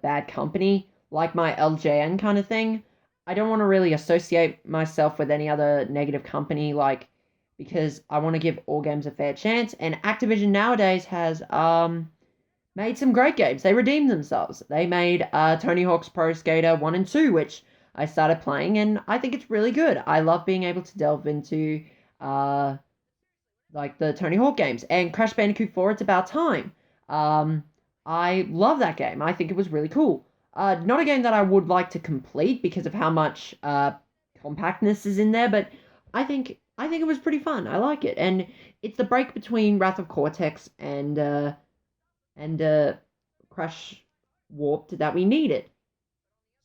bad company, like my LJN kind of thing. I don't want to really associate myself with any other negative company, like, because I want to give all games a fair chance. And Activision nowadays has made some great games. They redeemed themselves. They made Tony Hawk's Pro Skater 1 and 2, which I started playing, and I think it's really good. I love being able to delve into like the Tony Hawk games. And Crash Bandicoot 4, It's About Time. I love that game. I think it was really cool. Not a game that I would like to complete because of how much compactness is in there, but I think it was pretty fun. I like it. And it's the break between Wrath of Cortex and Crash Warped that we needed.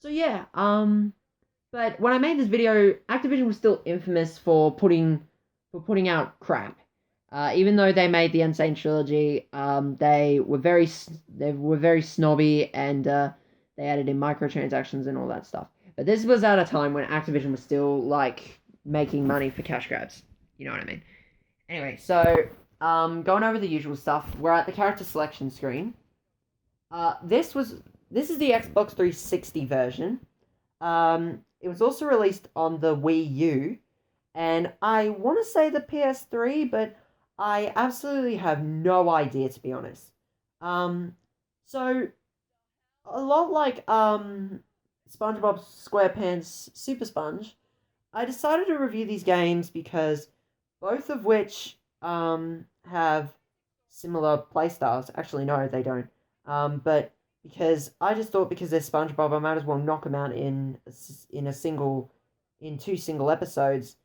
So yeah, but when I made this video, Activision was still infamous for putting out crap. Even though they made the Insane Trilogy, they were very snobby, and they added in microtransactions and all that stuff. But this was at a time when Activision was still like making money for cash grabs. You know what I mean? Anyway, so going over the usual stuff, we're at the character selection screen. This is the Xbox 360 version. It was also released on the Wii U, and I want to say the PS3, but I absolutely have no idea, to be honest. So a lot like SpongeBob SquarePants Super Sponge, I decided to review these games because both of which have similar playstyles. Actually, no, they don't. But because I just thought because they're SpongeBob, I might as well knock them out in two single episodes.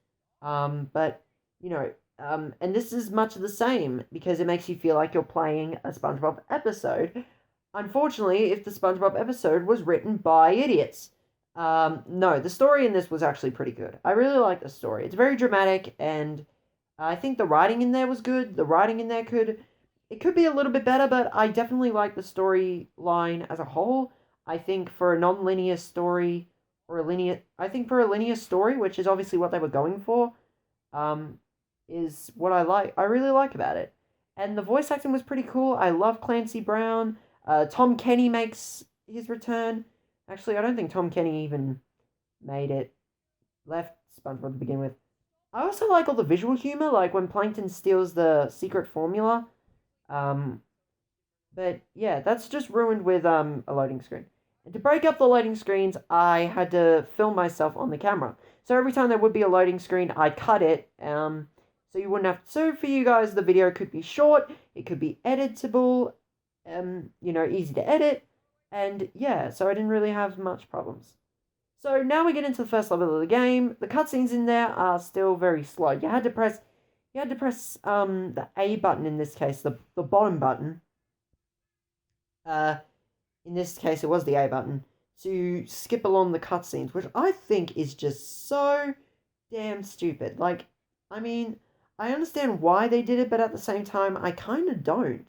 But you know, and this is much the same because it makes you feel like you're playing a SpongeBob episode. Unfortunately, if the SpongeBob episode was written by idiots. No, the story in this was actually pretty good. I really like the story. It's very dramatic, and I think the writing in there was good. The writing in there could be a little bit better, but I definitely like the storyline as a whole. I think for a non-linear story, I think for a linear story, which is obviously what they were going for, is what I really like about it. And the voice acting was pretty cool. I love Clancy Brown. Tom Kenny makes his return. Actually, I don't think Tom Kenny even left SpongeBob to begin with. I also like all the visual humor, like when Plankton steals the secret formula. But yeah, that's just ruined with a loading screen. And to break up the loading screens, I had to film myself on the camera. So every time there would be a loading screen, I'd cut it. So you wouldn't have to. So for you guys, the video could be short. It could be editable. Easy to edit. And yeah, so I didn't really have much problems. So now we get into the first level of the game. The cutscenes in there are still very slow. You had to press the A button in this case, the bottom button. In this case, it was the A button to skip along the cutscenes, which I think is just so damn stupid. Like, I mean, I understand why they did it, but at the same time, I kind of don't.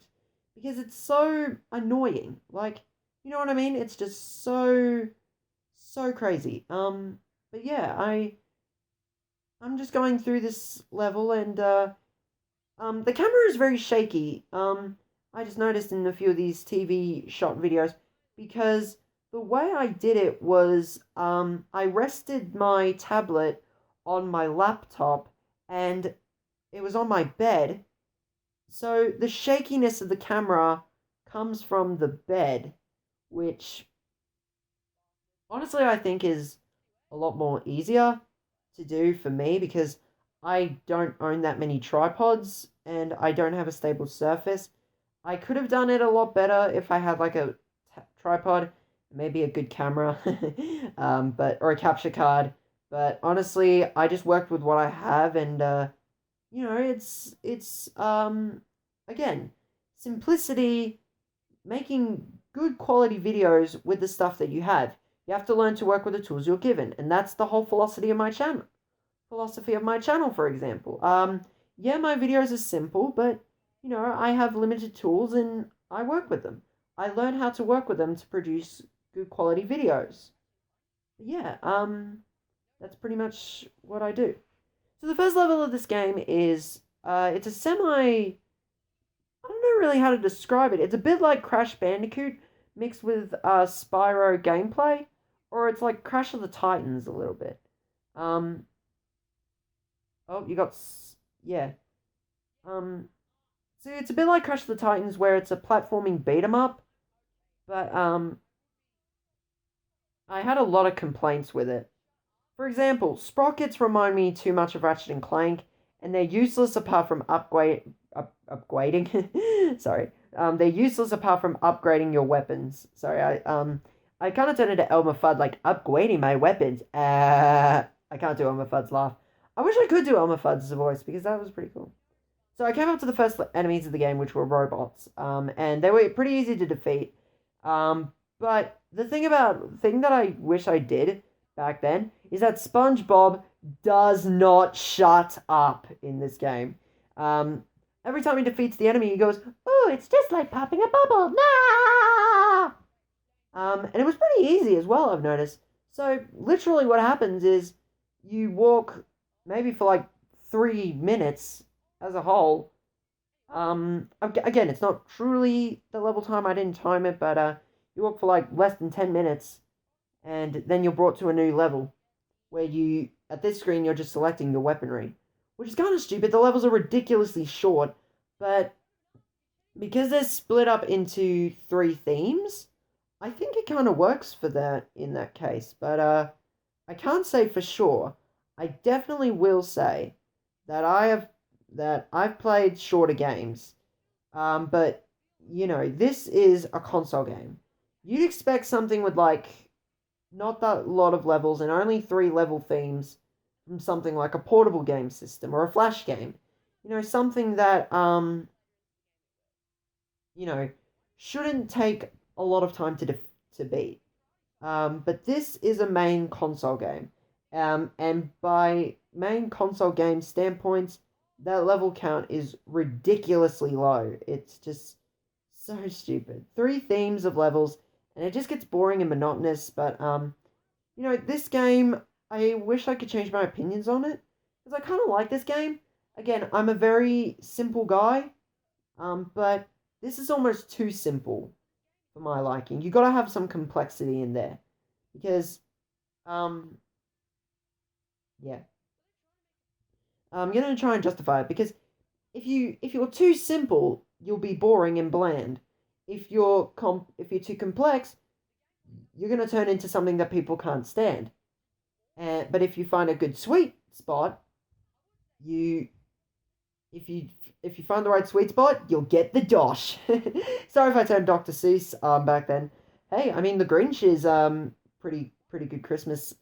Because it's so annoying. Like, you know what I mean? It's just so crazy. But yeah, I'm just going through this level, and the camera is very shaky. I just noticed in a few of these TV shot videos, because the way I did it was I rested my tablet on my laptop, and it was on my bed. So the shakiness of the camera comes from the bed, which honestly I think is a lot more easier to do for me because I don't own that many tripods and I don't have a stable surface. I could have done it a lot better if I had like a tripod, maybe a good camera, or a capture card. But honestly, I just worked with what I have, and it's again, simplicity, making good quality videos with the stuff that you have. You have to learn to work with the tools you're given, and that's the whole philosophy of my channel. For example. Yeah, my videos are simple, but I have limited tools and I work with them. I learn how to work with them to produce good quality videos. Yeah, that's pretty much what I do. So the first level of this game is, it's a semi, I don't know really how to describe it. It's a bit like Crash Bandicoot mixed with Spyro gameplay, or it's like Crash of the Titans a little bit. Oh, yeah. So it's a bit like Crash of the Titans where it's a platforming beat 'em up, but I had a lot of complaints with it. For example, sprockets remind me too much of Ratchet and Clank, and they're useless apart from upgrading. Sorry, they're useless apart from upgrading your weapons. Sorry, I kind of turned into Elmer Fudd, like upgrading my weapons. I can't do Elmer Fudd's laugh. I wish I could do Elmer Fudd's voice because that was pretty cool. So I came up to the first enemies of the game, which were robots, and they were pretty easy to defeat. But the thing that I wish I did back then is that SpongeBob does not shut up in this game. Every time he defeats the enemy, he goes, "Oh, it's just like popping a bubble." Nah! And it was pretty easy as well, I've noticed. So literally, what happens is you walk maybe for like 3 minutes as a whole. Again, it's not truly the level time. I didn't time it, but you walk for like less than 10 minutes, and then you're brought to a new level where at this screen you're just selecting your weaponry, which is kind of stupid. The levels are ridiculously short, but because they're split up into 3 themes, I think it kind of works for that in that case. But I can't say for sure. I definitely will say that I've played shorter games, but this is a console game. You'd expect something with like not that lot of levels and only 3 level themes from something like a portable game system or a flash game. Something that shouldn't take a lot of time to beat. But this is a main console game. And by main console game standpoints, that level count is ridiculously low. It's just so stupid. 3 themes of levels, and it just gets boring and monotonous. But this game, I wish I could change my opinions on it because I kind of like this game. Again, I'm a very simple guy, but this is almost too simple for my liking. You got to have some complexity in there because, yeah. I'm gonna try and justify it because if you're too simple, you'll be boring and bland. If you're too complex, you're gonna turn into something that people can't stand. But if you find a good sweet spot, you if you find the right sweet spot, you'll get the dosh. Sorry if I turned Dr. Seuss back then. Hey, I mean the Grinch is pretty good Christmas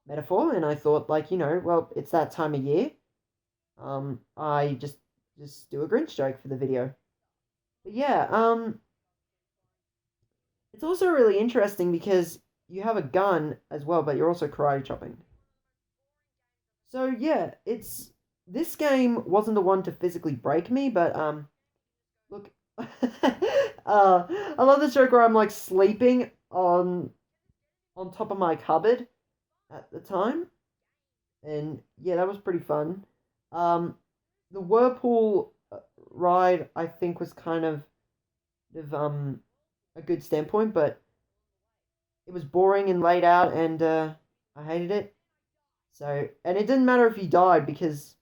metaphor, and I thought like well it's that time of year. I just do a Grinch joke for the video. But yeah, it's also really interesting because you have a gun as well, but you're also karate chopping. So yeah, this game wasn't the one to physically break me, but look, I love this joke where I'm like sleeping on top of my cupboard at the time, and yeah, that was pretty fun. Um, the whirlpool ride I think was kind of a good standpoint, but it was boring and laid out, and I hated it. So, and it didn't matter if you died because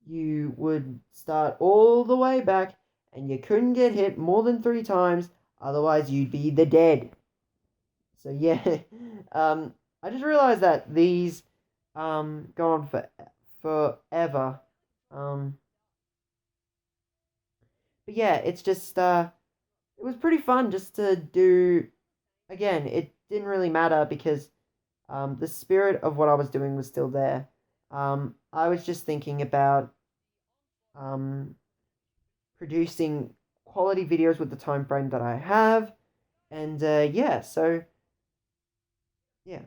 you would start all the way back, and you couldn't get hit more than 3 times, otherwise you'd be the dead. So yeah, I just realized that these go on forever. But yeah, it's just it was pretty fun just to do. Again, it didn't really matter because the spirit of what I was doing was still there. I was just thinking about um producing quality videos with the time frame that I have. And yeah, so yeah.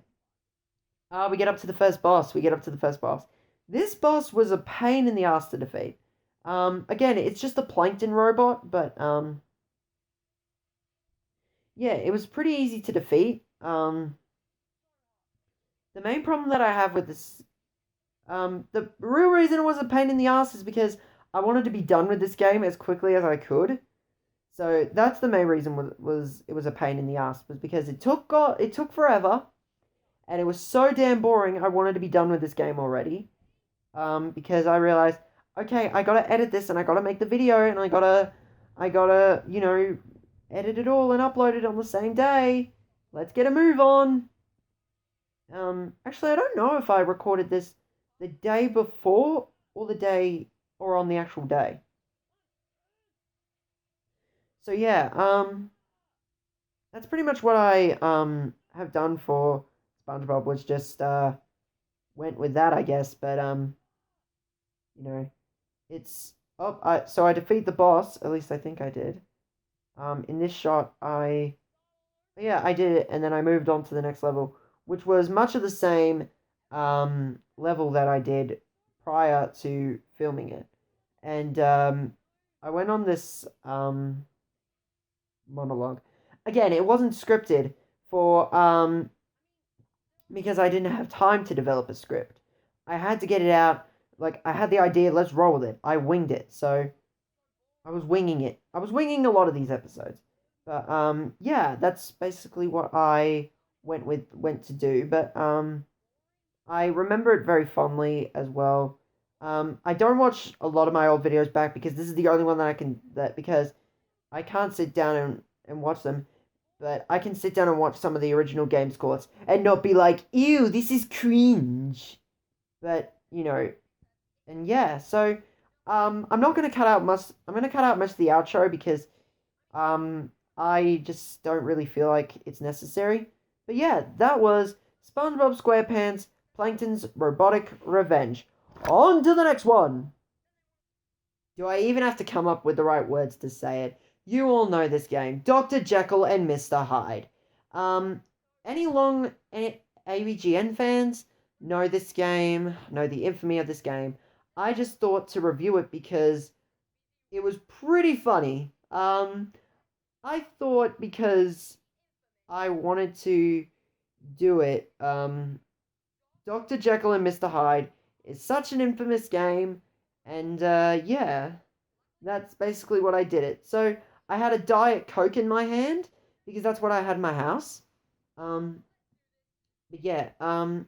We get up to the first boss. We get up to the first boss. This boss was a pain in the ass to defeat. Again, it's just a plankton robot, but yeah, it was pretty easy to defeat. The main problem that I have with this, the real reason it was a pain in the ass is because I wanted to be done with this game as quickly as I could. So that's the main reason was it was a pain in the ass, was because it took forever, and it was so damn boring. I wanted to be done with this game already. Because I realized, okay, I gotta edit this and I gotta make the video and I gotta, edit it all and upload it on the same day. Let's get a move on. Actually, I don't know if I recorded this the day before or the day or on the actual day. So yeah, that's pretty much what I have done for SpongeBob, was just went with that, I guess. But you know, it's so I defeat the boss. At least I think I did. In this shot, yeah, I did it, and then I moved on to the next level, which was much of the same level that I did prior to filming it, and I went on this monologue. Again, it wasn't scripted for because I didn't have time to develop a script. I had to get it out. Like, I had the idea, let's roll with it. I winged it. So I was winging it. I was winging a lot of these episodes. But yeah, that's basically what I went to do. But I remember it very fondly as well. I don't watch a lot of my old videos back because this is the only one that because I can't sit down and watch them. But I can sit down and watch some of the original game scores and not be like, ew, this is cringe. But, and yeah, so I'm not gonna cut out much. I'm gonna cut out most of the outro because I just don't really feel like it's necessary. But yeah, that was SpongeBob SquarePants Plankton's Robotic Revenge. On to the next one. Do I even have to come up with the right words to say it? You all know this game, Dr. Jekyll and Mr. Hyde. Any AVGN fans know this game, know the infamy of this game. I just thought to review it because it was pretty funny. I thought because I wanted to do it, Dr. Jekyll and Mr. Hyde is such an infamous game, and yeah, that's basically what I did it. So I had a Diet Coke in my hand because that's what I had in my house. But yeah, I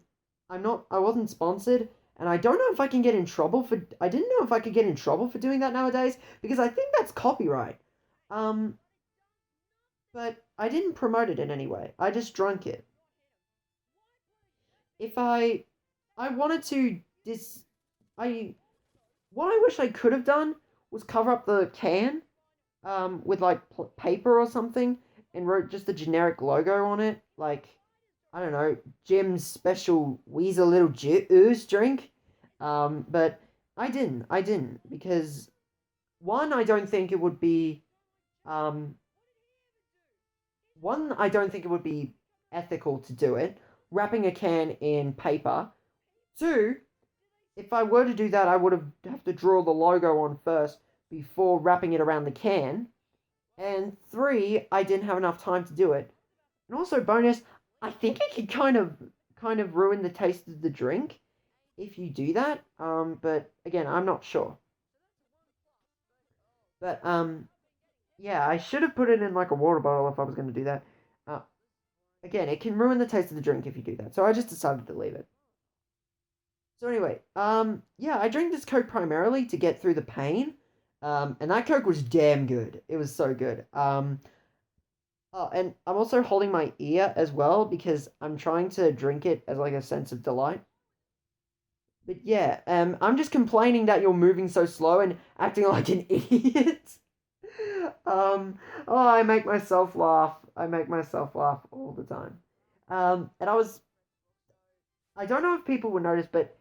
wasn't sponsored, and I don't know if I can get in trouble for, I didn't know if I could get in trouble for doing that nowadays, because I think that's copyright. But I didn't promote it in any way. I just drank it. If I wanted to what I wish I could have done was cover up the can, with like paper or something, and wrote just a generic logo on it, like, I don't know, Jim's special Weezer little ooze drink. But I didn't, because one, I don't think it would be, ethical to do it, wrapping a can in paper. Two, if I were to do that, I would have to draw the logo on first before wrapping it around the can. And three, I didn't have enough time to do it. And also, bonus, I think it could kind of ruin the taste of the drink if you do that. But again, I'm not sure. But yeah, I should have put it in like a water bottle if I was going to do that. Again, it can ruin the taste of the drink if you do that. So I just decided to leave it. So anyway, yeah, I drank this Coke primarily to get through the pain. And that Coke was damn good. It was so good. Oh, and I'm also holding my ear as well because I'm trying to drink it as like a sense of delight. But yeah, I'm just complaining that you're moving so slow and acting like an idiot. Oh, I make myself laugh. I make myself laugh all the time. And I don't know if people will notice, but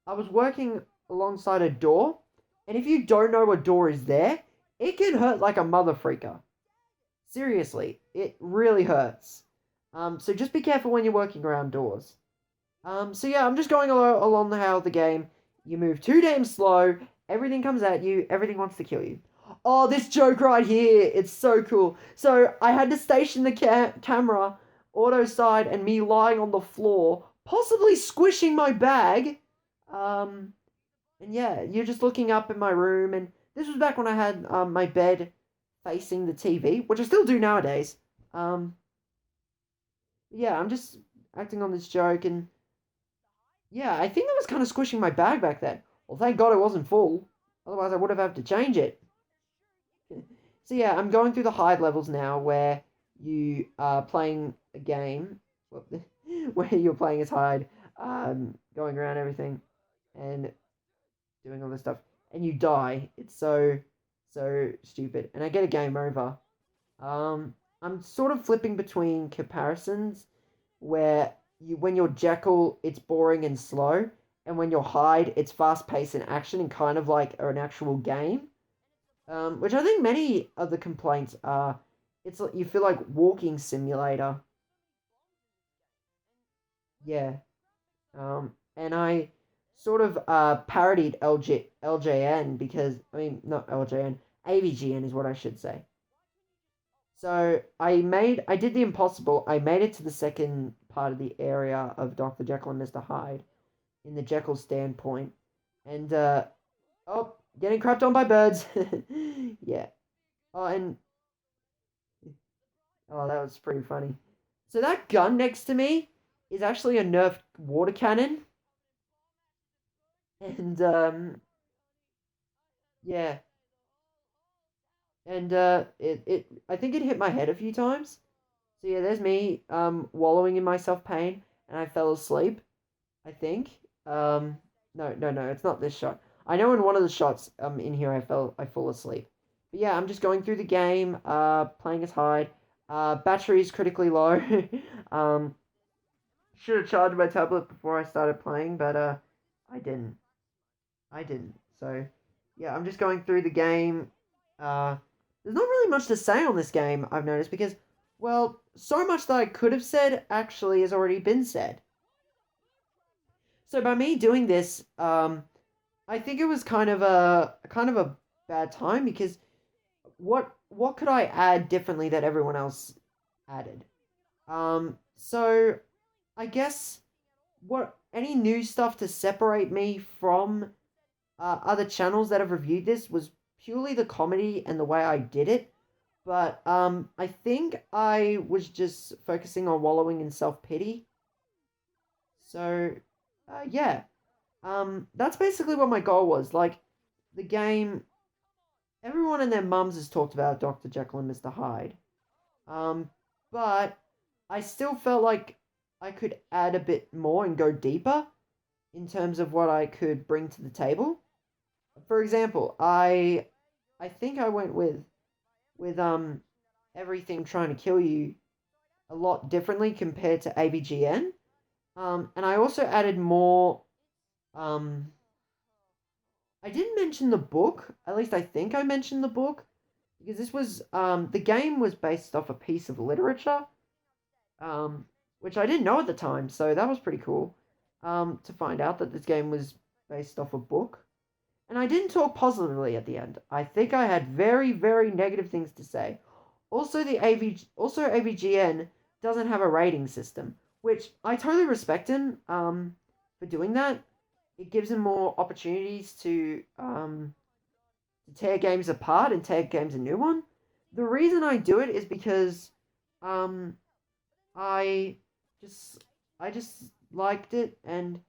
I was working alongside a door. And if you don't know a door is there, it can hurt like a mother freaker. Seriously, it really hurts. So just be careful when you're working around doors. So yeah, I'm just going along how the game. You move too damn slow. Everything comes at you. Everything wants to kill you. Oh, this joke right here. It's so cool. So I had to station the camera auto side and me lying on the floor, possibly squishing my bag. Um, and yeah, you're just looking up in my room. And this was back when I had my bed facing the TV, which I still do nowadays. Um, yeah, I'm just acting on this joke and yeah, I think I was kind of squishing my bag back then. Well, thank God it wasn't full. Otherwise, I would have had to change it. So yeah, I'm going through the hide levels now where you are playing a game where you're playing as hide, going around everything and doing all this stuff, and you die. It's so stupid, and I get a game over. I'm sort of flipping between comparisons where when you're Jekyll, it's boring and slow, and when you're Hyde, it's fast paced and action and kind of like an actual game. Which I think many of the complaints are, it's like you feel like walking simulator. Yeah. And I sort of parodied LJN because I mean not LJN, AVGN is what I should say. So I did the impossible. I made it to the second part of the area of Dr. Jekyll and Mr. Hyde in the Jekyll standpoint. And oh, getting crapped on by birds. Yeah. Oh, and oh, that was pretty funny. So that gun next to me is actually a nerfed water cannon. And yeah. And it I think it hit my head a few times. So yeah, there's me wallowing in my self pain and I fell asleep, I think. No, it's not this shot. I know in one of the shots in here I fall asleep. But yeah, I'm just going through the game, playing as Hyde. Battery's critically low. um should have charged my tablet before I started playing, but I didn't. I didn't. So yeah, I'm just going through the game. There's not really much to say on this game, I've noticed, because, well, so much that I could have said actually has already been said. So by me doing this, I think it was kind of a bad time because what could I add differently that everyone else added? So I guess what any new stuff to separate me from other channels that have reviewed this was purely the comedy and the way I did it. But I think I was just focusing on wallowing in self pity. So yeah, that's basically what my goal was. Like the game, everyone and their mums has talked about Dr. Jekyll and Mr. Hyde. Um, but I still felt like I could add a bit more and go deeper in terms of what I could bring to the table. For example, I think I went with everything trying to kill you a lot differently compared to AVGN. And I also added more. Um, I didn't mention the book. At least I think I mentioned the book because this was the game was based off a piece of literature, which I didn't know at the time. So that was pretty cool. To find out that this game was based off a book. And I didn't talk positively at the end. I think I had very, very negative things to say. Also, AVGN doesn't have a rating system, which I totally respect him for doing that. It gives him more opportunities to tear games apart and tear games a new one. The reason I do it is because um, I just I just liked it and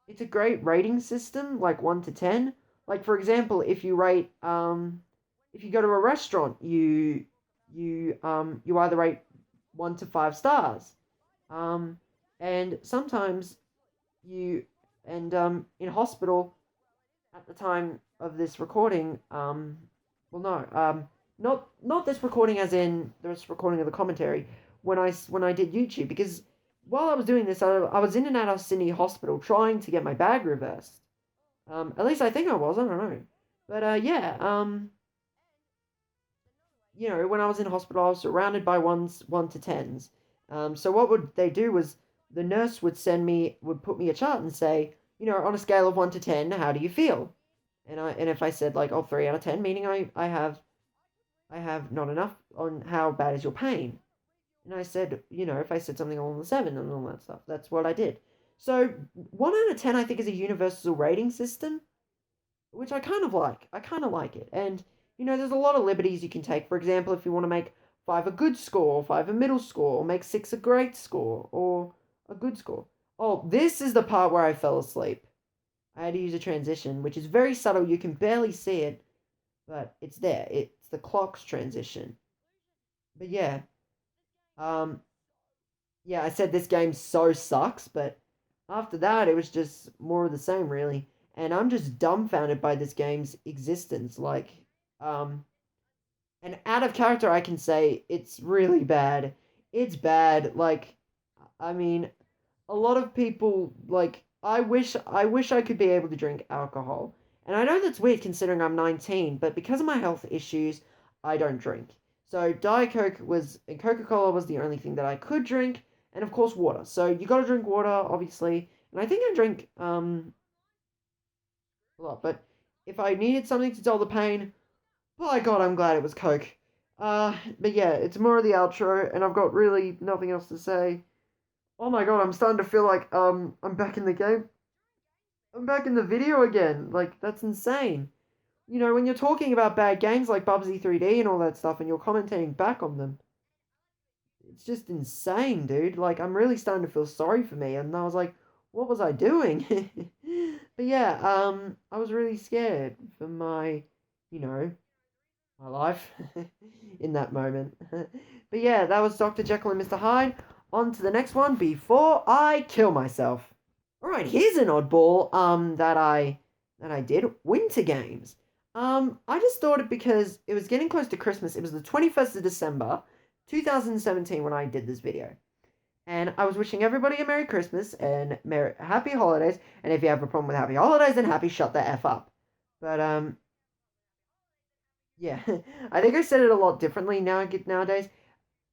it's a great rating system, like 1 to 10. Like for example, if you go to a restaurant, you either rate 1 to 5 stars. Um and sometimes you and in hospital at the time of this recording, well no, not this recording as in this recording of the commentary, when I did YouTube, because while I was doing this, I was in and out of Sydney Hospital trying to get my bag reversed. At least I think I was. I don't know, but yeah. when I was in hospital, I was surrounded by ones, 1 to 10s. So what would they do was the nurse would put me a chart and say, on a scale of 1 to 10, how do you feel? And if I said like, oh, 3 out of 10, meaning I have not enough, on how bad is your pain? And I said, if I said something along the 7 and all that stuff, that's what I did. So 1 out of 10, I think, is a universal rating system, which I kind of like. I kind of like it. And, there's a lot of liberties you can take. For example, if you want to make 5 a good score, 5 a middle score, or make 6 a great score, or a good score. Oh, this is the part where I fell asleep. I had to use a transition, which is very subtle. You can barely see it, but it's there. It's the clock's transition. But yeah, um, yeah, I said this game so sucks, but after that, it was just more of the same, really. And I'm just dumbfounded by this game's existence. Um, and out of character, I can say it's really bad. It's bad. I mean, a lot of people, I wish I could be able to drink alcohol. And I know that's weird considering I'm 19, but because of my health issues, I don't drink. So Diet Coke and Coca-Cola was the only thing that I could drink, and of course water. So you got to drink water, obviously. And I think I drink a lot, but if I needed something to dull the pain, by God, I'm glad it was Coke. But yeah, it's more of the outro, and I've got really nothing else to say. Oh my God, I'm starting to feel like I'm back in the game. I'm back in the video again. Like, that's insane. When you're talking about bad games like Bubsy 3D and all that stuff, and you're commentating back on them, it's just insane, dude. Like, I'm really starting to feel sorry for me, and I was like, what was I doing? But yeah, I was really scared for you know, my life in that moment. But yeah, that was Dr. Jekyll and Mr. Hyde. On to the next one before I kill myself. Alright, here's an oddball that I did. Winter games. I just thought it because it was getting close to Christmas. It was the 21st of December, 2017 when I did this video. And I was wishing everybody a Merry Christmas and Happy Holidays. And if you have a problem with Happy Holidays, then happy shut the F up. But yeah, I think I said it a lot differently nowadays.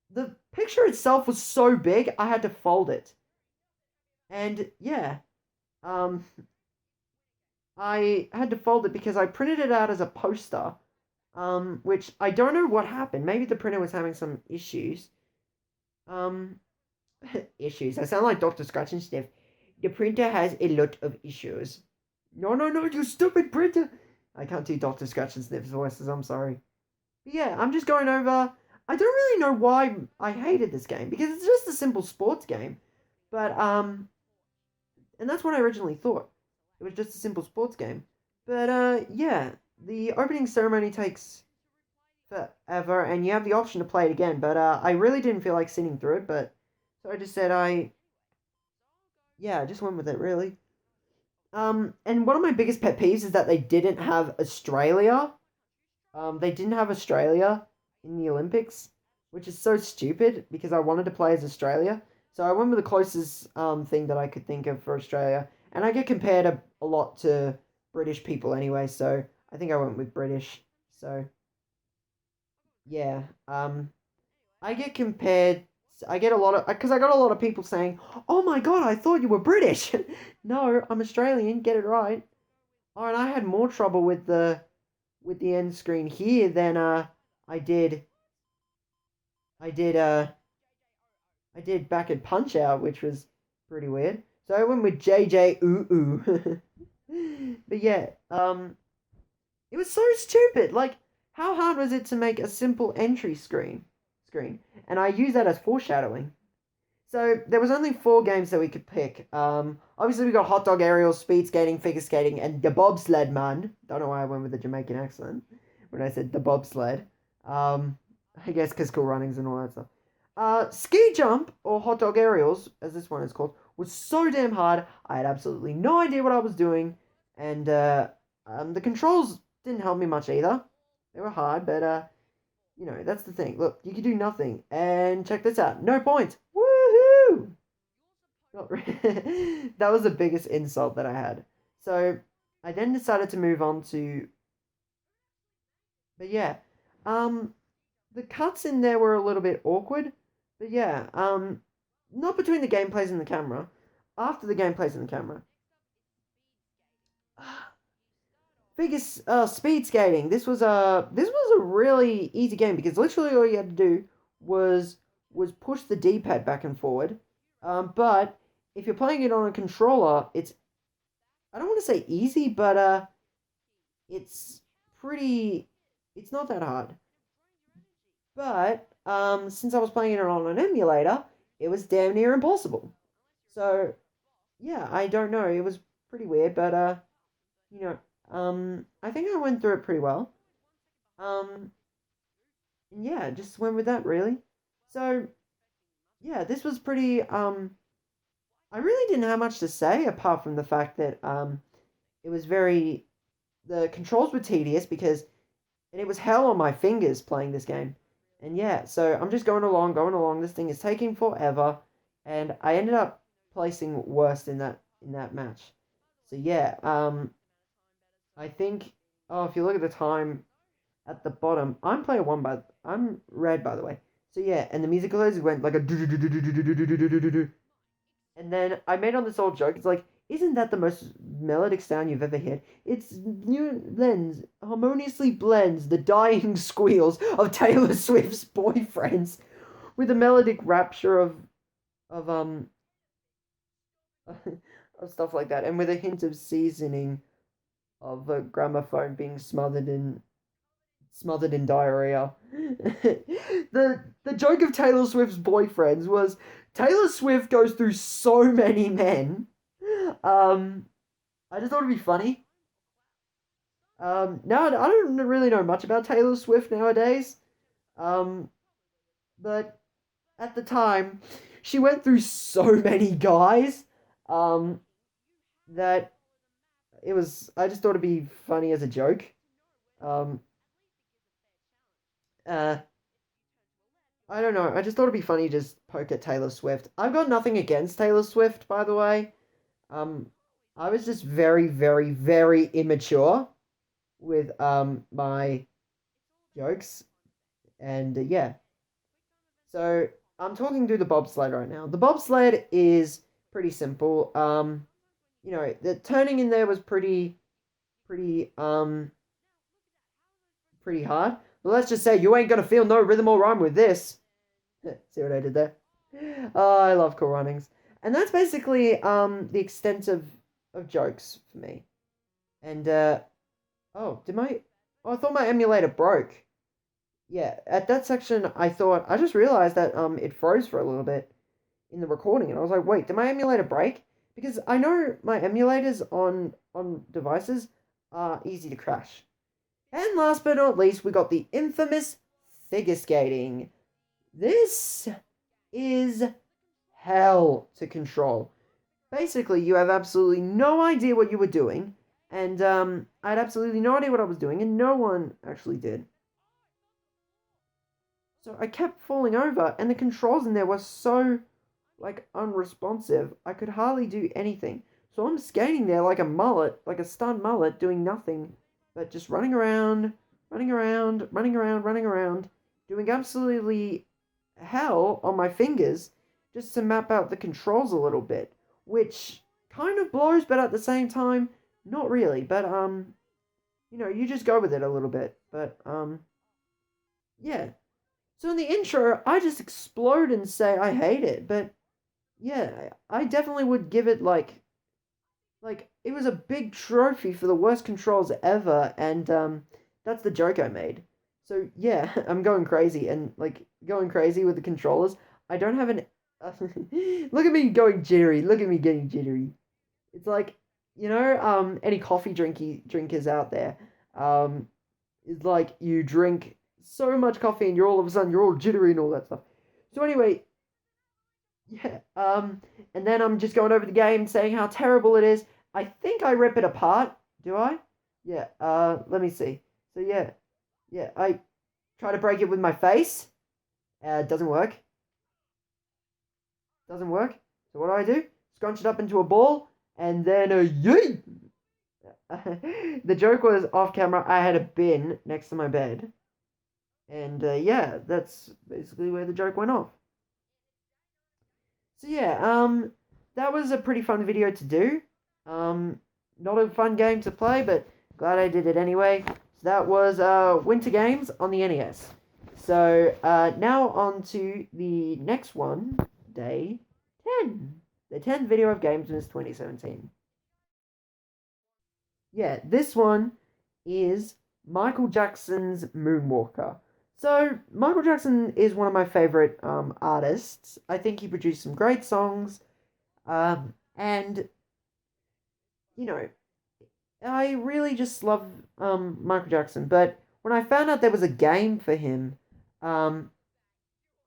The picture itself was so big, I had to fold it. And yeah, um, I had to fold it because I printed it out as a poster, which I don't know what happened. Maybe the printer was having some issues. Um, issues. I sound like Dr. Scratch and Sniff. The printer has a lot of issues. No, no, no, you stupid printer! I can't do Dr. Scratch and Sniff's voices, I'm sorry. But yeah, I'm just going over. I don't really know why I hated this game, because it's just a simple sports game. But, and that's what I originally thought. It was just a simple sports game. But, yeah, the opening ceremony takes forever, and you have the option to play it again, but, I really didn't feel like sitting through it, but, so I just said yeah, I just went with it, really. And one of my biggest pet peeves is that they didn't have Australia. They didn't have Australia in the Olympics, which is so stupid because I wanted to play as Australia. So I went with the closest thing that I could think of for Australia. And I get compared a lot to British people anyway, so I think I went with British. So yeah, I get compared. I get a lot of because I got a lot of people saying, "Oh my God, I thought you were British." No, I'm Australian. Get it right. Oh, and I had more trouble with the end screen here than I did I did I did back at Punch Out, which was pretty weird. So I went with JJ Ooh Ooh. But yeah, it was so stupid. Like, how hard was it to make a simple entry screen? And I use that as foreshadowing. So there was only 4 games that we could pick. Obviously we got hot dog aerial, speed skating, figure skating, and the bobsled man. Don't know why I went with the Jamaican accent when I said the bobsled. I guess because cool runnings and all that stuff. Ski jump or hot dog aerials, as this one is called, was so damn hard. I had absolutely no idea what I was doing, and the controls didn't help me much either. They were hard, but that's the thing. Look, you can do nothing, and check this out. No points. Woohoo! That was the biggest insult that I had. So I then decided to move on to. But yeah, the cuts in there were a little bit awkward, but yeah, not between the gameplays and the camera. After the gameplays and the camera. Biggest speed skating. This was a really easy game because literally all you had to do was push the D-pad back and forward. But if you're playing it on a controller, it's I don't want to say easy, but it's pretty. It's not that hard. But since I was playing it on an emulator, it was damn near impossible. So yeah, I don't know. It was pretty weird, but you know, I think I went through it pretty well. Um, and yeah, just went with that really. So yeah, this was pretty. I really didn't have much to say apart from the fact that it was very. The controls were tedious because and it was hell on my fingers playing this game. And yeah, so I'm just going along, going along. This thing is taking forever, and I ended up placing worst in that match. So yeah, I think. Oh, if you look at the time at the bottom, I'm red by the way. So yeah, and the music went like a do do do do do do do do do do do do. And then I made on this old joke. It's like, isn't that the most melodic sound you've ever heard? It's new lens harmoniously blends the dying squeals of Taylor Swift's boyfriends with the melodic rapture of of stuff like that, and with a hint of seasoning of a gramophone being smothered in diarrhea. The joke of Taylor Swift's boyfriends was Taylor Swift goes through so many men. Um, I just thought it'd be funny. No, I don't really know much about Taylor Swift nowadays. Um, but at the time, she went through so many guys. Um, that it was. I just thought it'd be funny as a joke. Um, uh, I don't know. I just thought it'd be funny to just poke at Taylor Swift. I've got nothing against Taylor Swift, by the way. Um, I was just very, very, very immature with my jokes, and yeah. So I'm talking through the bobsled right now. The bobsled is pretty simple. The turning in there was pretty, pretty hard. But let's just say you ain't gonna feel no rhythm or rhyme with this. See what I did there? Oh, I love cool runnings. And that's basically the extent of jokes for me. And oh, I thought my emulator broke. Yeah, at that section I just realized that it froze for a little bit in the recording and I was like, "Wait, did my emulator break?" Because I know my emulators on devices are easy to crash. And last but not least, we got the infamous figure skating. This is hell to control. Basically, you have absolutely no idea what you were doing, and I had absolutely no idea what I was doing, and no one actually did. So I kept falling over, and the controls in there were so, like, unresponsive. I could hardly do anything. So I'm skating there like a mullet, like a stunned mullet, doing nothing but just running around, running around, running around, running around, doing absolutely hell on my fingers just to map out the controls a little bit, which kind of blows, but at the same time, not really. But you just go with it a little bit. But yeah. So in the intro, I just explode and say I hate it, but yeah, I definitely would give it like it was a big trophy for the worst controls ever, and that's the joke I made. So yeah, I'm going crazy and like going crazy with the controllers. I don't have an look at me going jittery. Look at me getting jittery. It's like any coffee drinkers out there. It's like you drink so much coffee and you're all of a sudden you're all jittery and all that stuff. So anyway, yeah. And then I'm just going over the game, saying how terrible it is. I think I rip it apart. Do I? Yeah. Let me see. So yeah, yeah. I try to break it with my face. Doesn't work. Doesn't work. So what do? Scrunch it up into a ball, and then a yeet. The joke was off camera. I had a bin next to my bed. And yeah, that's basically where the joke went off. So yeah, that was a pretty fun video to do. Not a fun game to play, but glad I did it anyway. So that was Winter Games on the NES. So now on to the next one, day 10. The 10th video of Gamesmas 2017. Yeah, this one is Michael Jackson's Moonwalker. So, Michael Jackson is one of my favorite artists. I think he produced some great songs. And, you know, I really just love Michael Jackson. But when I found out there was a game for him, um,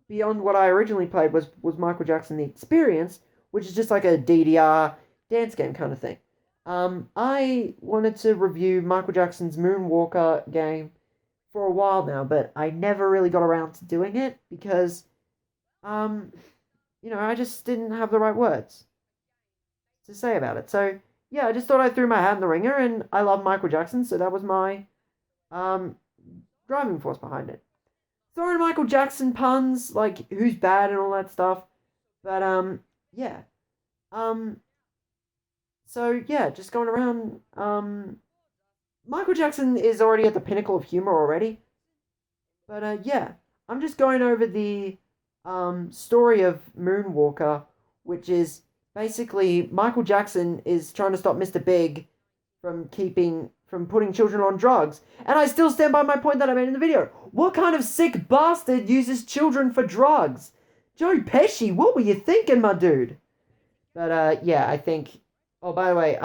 beyond what I originally played was Michael Jackson The Experience, which is just like a DDR dance game kind of thing. I wanted to review Michael Jackson's Moonwalker game for a while now, but I never really got around to doing it because, um, I just didn't have the right words to say about it. So, yeah, I just thought I threw my hat in the ringer, and I love Michael Jackson, so that was my um, driving force behind it. Throwing Michael Jackson puns, like who's bad and all that stuff. But yeah. Um so yeah, just going around Michael Jackson is already at the pinnacle of humor already. But yeah, I'm just going over the story of Moonwalker, which is basically Michael Jackson is trying to stop Mr. Big from putting children on drugs. And I still stand by my point that I made in the video. What kind of sick bastard uses children for drugs? Joe Pesci, what were you thinking, my dude? But yeah, I think. Oh, by the way,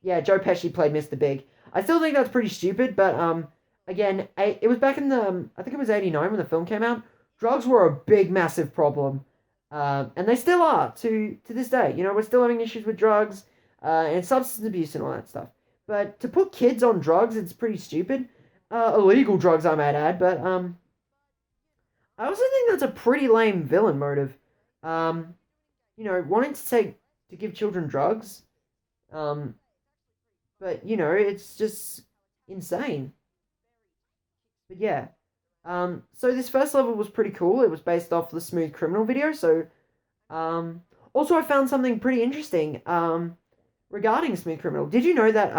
yeah, Joe Pesci played Mr. Big. I still think that's pretty stupid, but again, it was back in the I think it was '89 when the film came out. Drugs were a big, massive problem, and they still are to this day. We're still having issues with drugs, and substance abuse and all that stuff. But to put kids on drugs, it's pretty stupid. Illegal drugs, I might add. But I also think that's a pretty lame villain motive. Um, wanting to give children drugs. Um, but it's just insane. But yeah. So this first level was pretty cool. It was based off the Smooth Criminal video. So, also I found something pretty interesting. Regarding Smooth Criminal. Did you know that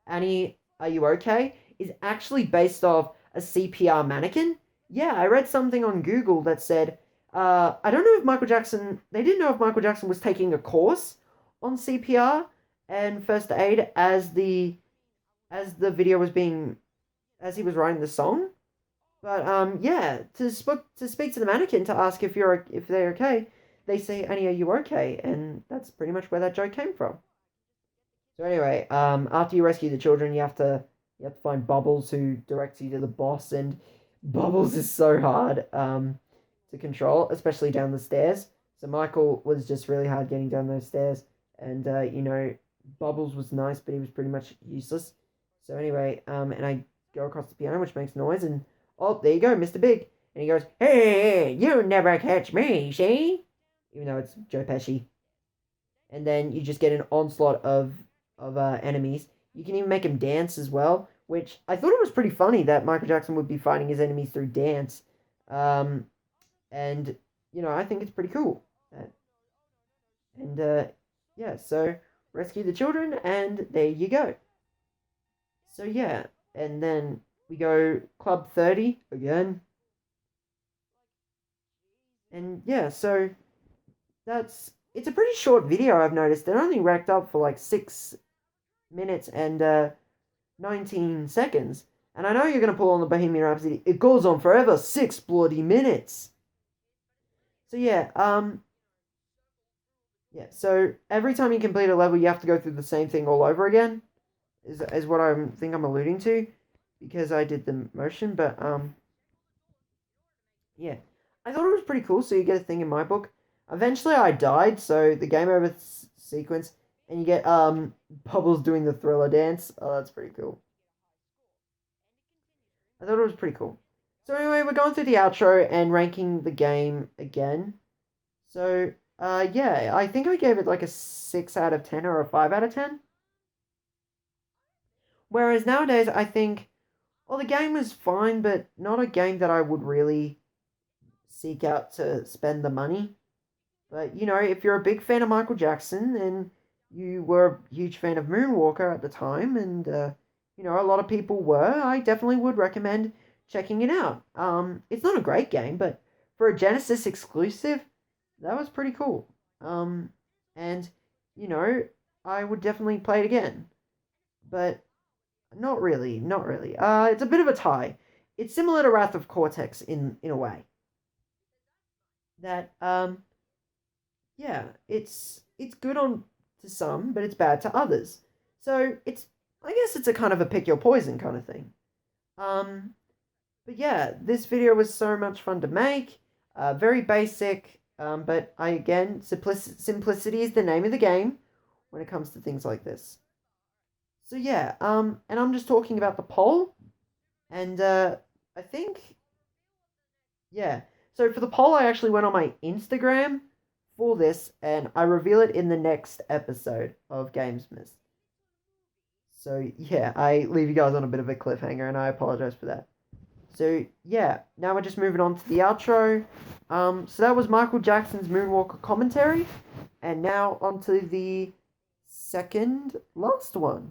Annie, Are You Okay? Is actually based off a CPR mannequin? Yeah, I read something on Google that said, I don't know if Michael Jackson, they didn't know if Michael Jackson was taking a course on CPR and first aid as the video was being, as he was writing the song. But yeah, to speak to the mannequin to ask if they're okay, they say, Annie, are you okay? And that's pretty much where that joke came from. So anyway, after you rescue the children, you have to find Bubbles, who directs you to the boss, and Bubbles is so hard to control, especially down the stairs. So Michael was just really hard getting down those stairs, and Bubbles was nice, but he was pretty much useless. So anyway, and I go across the piano, which makes noise, and oh, there you go, Mr. Big, and he goes, "Hey, you never catch me, see?" Even though it's Joe Pesci, and then you just get an onslaught of enemies. You can even make him dance as well, which I thought it was pretty funny that Michael Jackson would be fighting his enemies through dance. And I think it's pretty cool. And yeah, so rescue the children, and there you go. So yeah, and then we go Club 30 again. And yeah, so it's a pretty short video, I've noticed. It only racked up for like 6 minutes and 19 seconds. And I know you're going to pull on the Bohemian Rhapsody. It goes on forever, 6 bloody minutes. So yeah, so every time you complete a level, you have to go through the same thing all over again, is what I think I'm alluding to, because I did the motion, but yeah. I thought it was pretty cool, so you get a thing in my book. Eventually I died, so the game over sequence, and you get Bubbles doing the Thriller dance. Oh, that's pretty cool. I thought it was pretty cool. So anyway, we're going through the outro and ranking the game again. So, yeah, I think I gave it like a 6 out of 10 or a 5 out of 10. Whereas nowadays, I think Well, the game was fine, but not a game that I would really seek out to spend the money. But, if you're a big fan of Michael Jackson and you were a huge fan of Moonwalker at the time, and, a lot of people were, I definitely would recommend checking it out. It's not a great game, but for a Genesis exclusive, that was pretty cool. And, you know, I would definitely play it again. But not really, not really. It's a bit of a tie. It's similar to Wrath of Cortex in a way. That yeah, it's good on to some, but it's bad to others. So I guess it's a kind of a pick your poison kind of thing. Um, but yeah, this video was so much fun to make. Very basic, but simplicity is the name of the game when it comes to things like this. So yeah, and I'm just talking about the poll, and I think yeah. So for the poll, I actually went on my Instagram for this, and I reveal it in the next episode of Gamesmas. So yeah, I leave you guys on a bit of a cliffhanger, and I apologize for that. So yeah, now we're just moving on to the outro. So that was Michael Jackson's Moonwalker commentary, and now onto the second last one.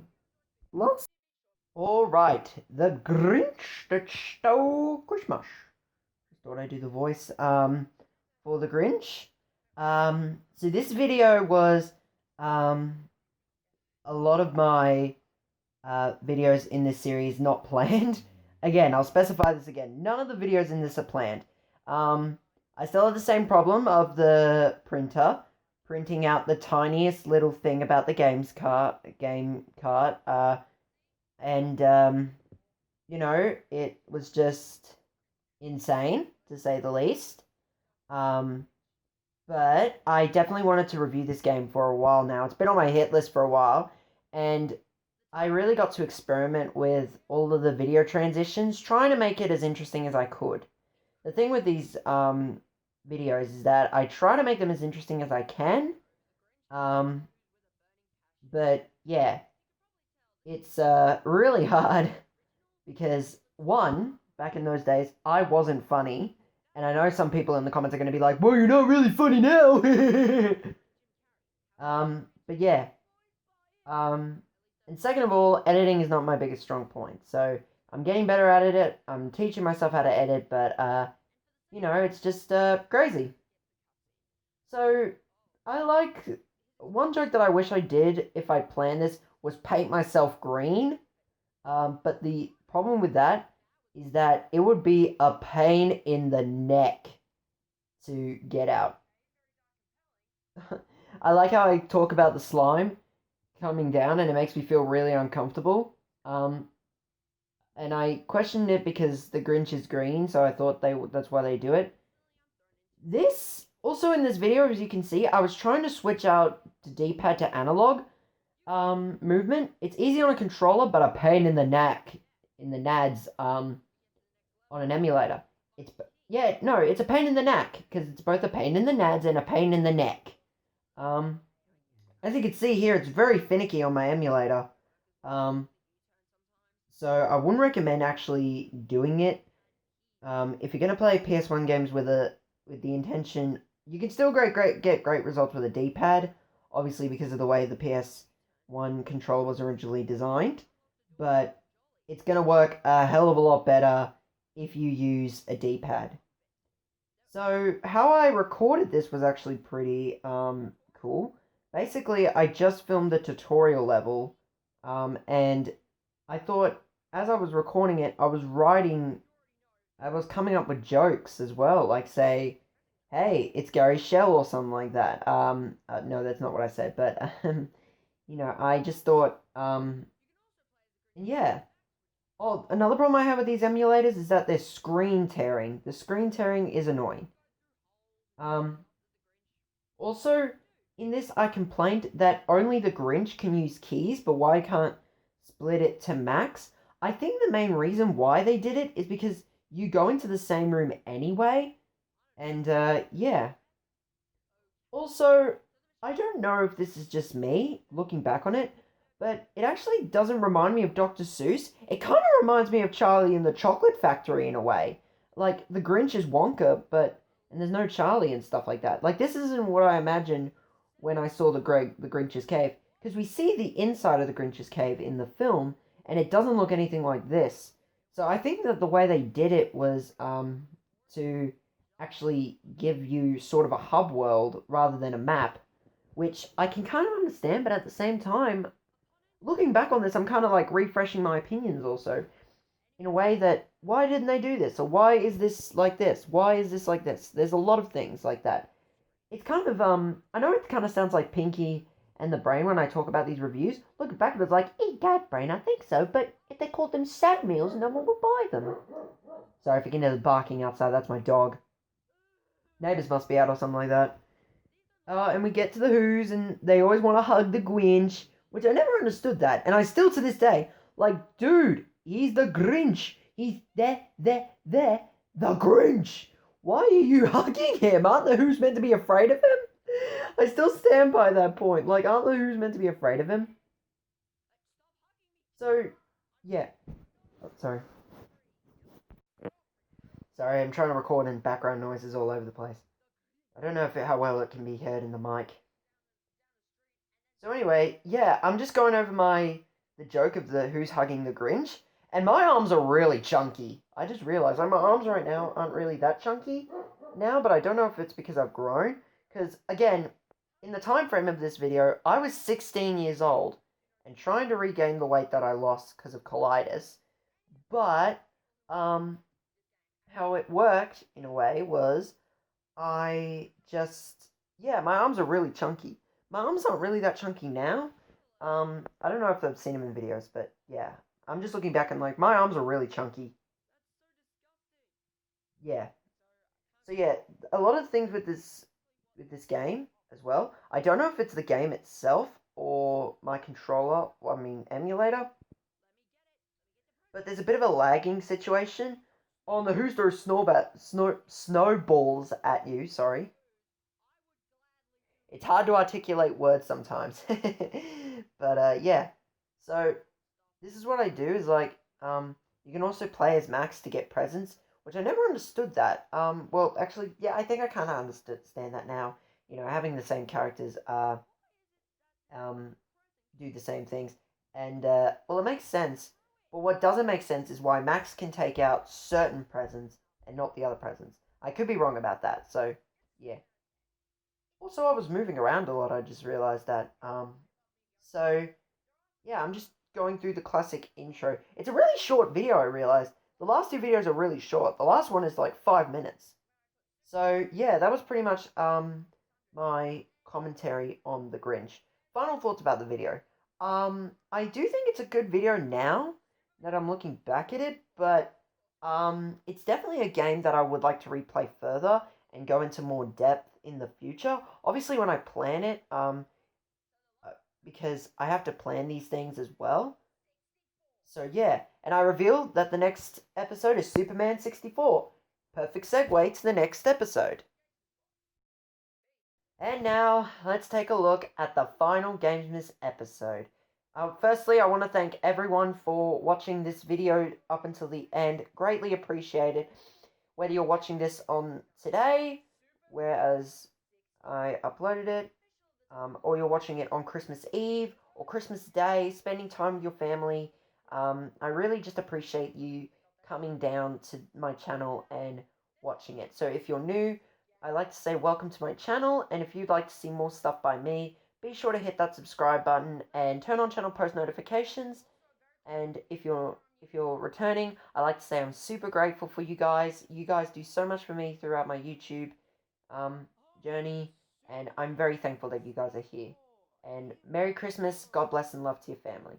All right, the Grinch that stole Christmas. Just thought I'd do the voice for the Grinch. So this video was a lot of my videos in this series not planned. Again, I'll specify this again. None of the videos in this are planned. I still have the same problem of the printer printing out the tiniest little thing about the game cart. And it was just insane to say the least. But I definitely wanted to review this game for a while now. It's been on my hit list for a while, and I really got to experiment with all of the video transitions, trying to make it as interesting as I could. The thing with these videos is that I try to make them as interesting as I can. But yeah, it's really hard because, one, back in those days, I wasn't funny. And I know some people in the comments are going to be like, well, you're not really funny now. But yeah. And second of all, editing is not my biggest strong point. So I'm getting better at it. I'm teaching myself how to edit, but, it's just crazy. So one joke that I wish I did if I planned this was paint myself green. But the problem with that is that it would be a pain in the neck to get out. I like how I talk about the slime coming down and it makes me feel really uncomfortable. And I questioned it because the Grinch is green, so I thought that's why they do it. Also in this video, as you can see, I was trying to switch out to D-pad to analog movement. It's easy on a controller, but a pain in the nads on an emulator. It's a pain in the neck because it's both a pain in the nads and a pain in the neck. As you can see here, it's very finicky on my emulator. So I wouldn't recommend actually doing it. If you're gonna play PS1 games with the intention, you can still get great results with a D-pad, obviously because of the way the PS1 controller was originally designed. But it's gonna work a hell of a lot better if you use a D-pad. So how I recorded this was actually pretty cool. Basically, I just filmed the tutorial level, and I thought as I was recording it, I was coming up with jokes as well, like say, hey, it's Gary Shell or something like that. No, that's not what I said, but, I just thought, yeah. Oh, another problem I have with these emulators is that they're screen tearing. The screen tearing is annoying. Also, in this, I complained that only the Grinch can use keys, but why can't split it to max? I think the main reason why they did it is because you go into the same room anyway, and, yeah. Also, I don't know if this is just me, looking back on it, but it actually doesn't remind me of Dr. Seuss. It kind of reminds me of Charlie and the Chocolate Factory in a way. Like, the Grinch is Wonka, but and there's no Charlie and stuff like that. Like, this isn't what I imagined when I saw the Grinch's cave, because we see the inside of the Grinch's cave in the film, and it doesn't look anything like this. So I think that the way they did it was to actually give you sort of a hub world rather than a map, which I can kind of understand, but at the same time, looking back on this, I'm kind of like refreshing my opinions also in a way that why didn't they do this, or why is this like this? Why is this like this? There's a lot of things like that. It's kind of I know it kind of sounds like Pinky and the Brain when I talk about these reviews. Looking back, it was like, eat that Brain, I think so, but if they called them sad meals, no one would buy them. Sorry if you can hear the barking outside. That's my dog. Neighbors must be out or something like that. And we get to the Who's, and they always want to hug the Grinch, which I never understood that, and I still to this day, like, dude, he's the Grinch. He's there, the Grinch. Why are you hugging him? Aren't the Who's meant to be afraid of him? I still stand by that point. Like, aren't the Who's meant to be afraid of him? So, yeah. Oh, sorry. Sorry, I'm trying to record and background noises all over the place. I don't know how well it can be heard in the mic. So anyway, yeah, I'm just going over the joke of the who's hugging the Grinch, and my arms are really chunky. I just realized my arms right now aren't really that chunky now, but I don't know if it's because I've grown. Because again, in the time frame of this video, I was 16 years old and trying to regain the weight that I lost because of colitis. But how it worked in a way was I just my arms are really chunky. My arms aren't really that chunky now. I don't know if I've seen them in videos, but yeah. I'm just looking back and like, my arms are really chunky. Yeah. So yeah, a lot of things with this game as well. I don't know if it's the game itself or my controller, emulator. But there's a bit of a lagging situation. On the Who's throws snowballs at you, sorry. It's hard to articulate words sometimes. But yeah. So this is what I do is like you can also play as Max to get presents, which I never understood that. Well actually yeah, I think I kinda understand that now. You know, having the same characters do the same things. And well it makes sense. But what doesn't make sense is why Max can take out certain presents and not the other presents. I could be wrong about that, so yeah. Also, I was moving around a lot. I just realized that. So yeah, I'm just going through the classic intro. It's a really short video. I realized the last two videos are really short. The last one is like 5 minutes. So yeah, that was pretty much my commentary on the Grinch. Final thoughts about the video. I do think it's a good video now that I'm looking back at it, but it's definitely a game that I would like to replay further and go into more depth in the future. Obviously, when I plan it, because I have to plan these things as well. So yeah, and I revealed that the next episode is Superman 64. Perfect segue to the next episode. And now, let's take a look at the final Gamesmas episode. Firstly, I want to thank everyone for watching this video up until the end. Greatly appreciated. Whether you're watching this on today, whereas I uploaded it, or you're watching it on Christmas Eve or Christmas Day, spending time with your family. I really just appreciate you coming down to my channel and watching it. So if you're new, I'd like to say welcome to my channel, and if you'd like to see more stuff by me, be sure to hit that subscribe button and turn on channel post notifications. And if you're returning, I'd like to say I'm super grateful for you guys. You guys do so much for me throughout my YouTube journey, and I'm very thankful that you guys are here. And Merry Christmas, God bless and love to your family.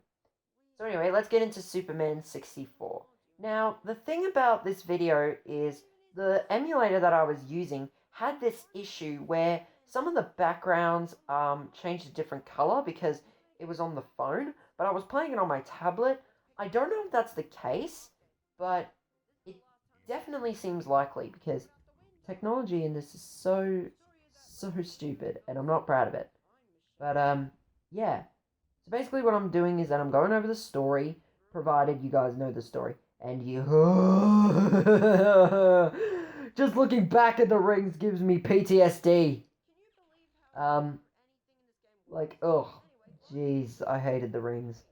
So anyway, let's get into Superman 64. Now, the thing about this video is the emulator that I was using had this issue where some of the backgrounds changed a different color because it was on the phone, but I was playing it on my tablet. I don't know if that's the case, but it definitely seems likely because technology in this is so stupid, and I'm not proud of it. But yeah. So basically what I'm doing is that I'm going over the story, provided you guys know the story. And you... Just looking back at the rings gives me PTSD. Um, like, oh, jeez, I hated the rings.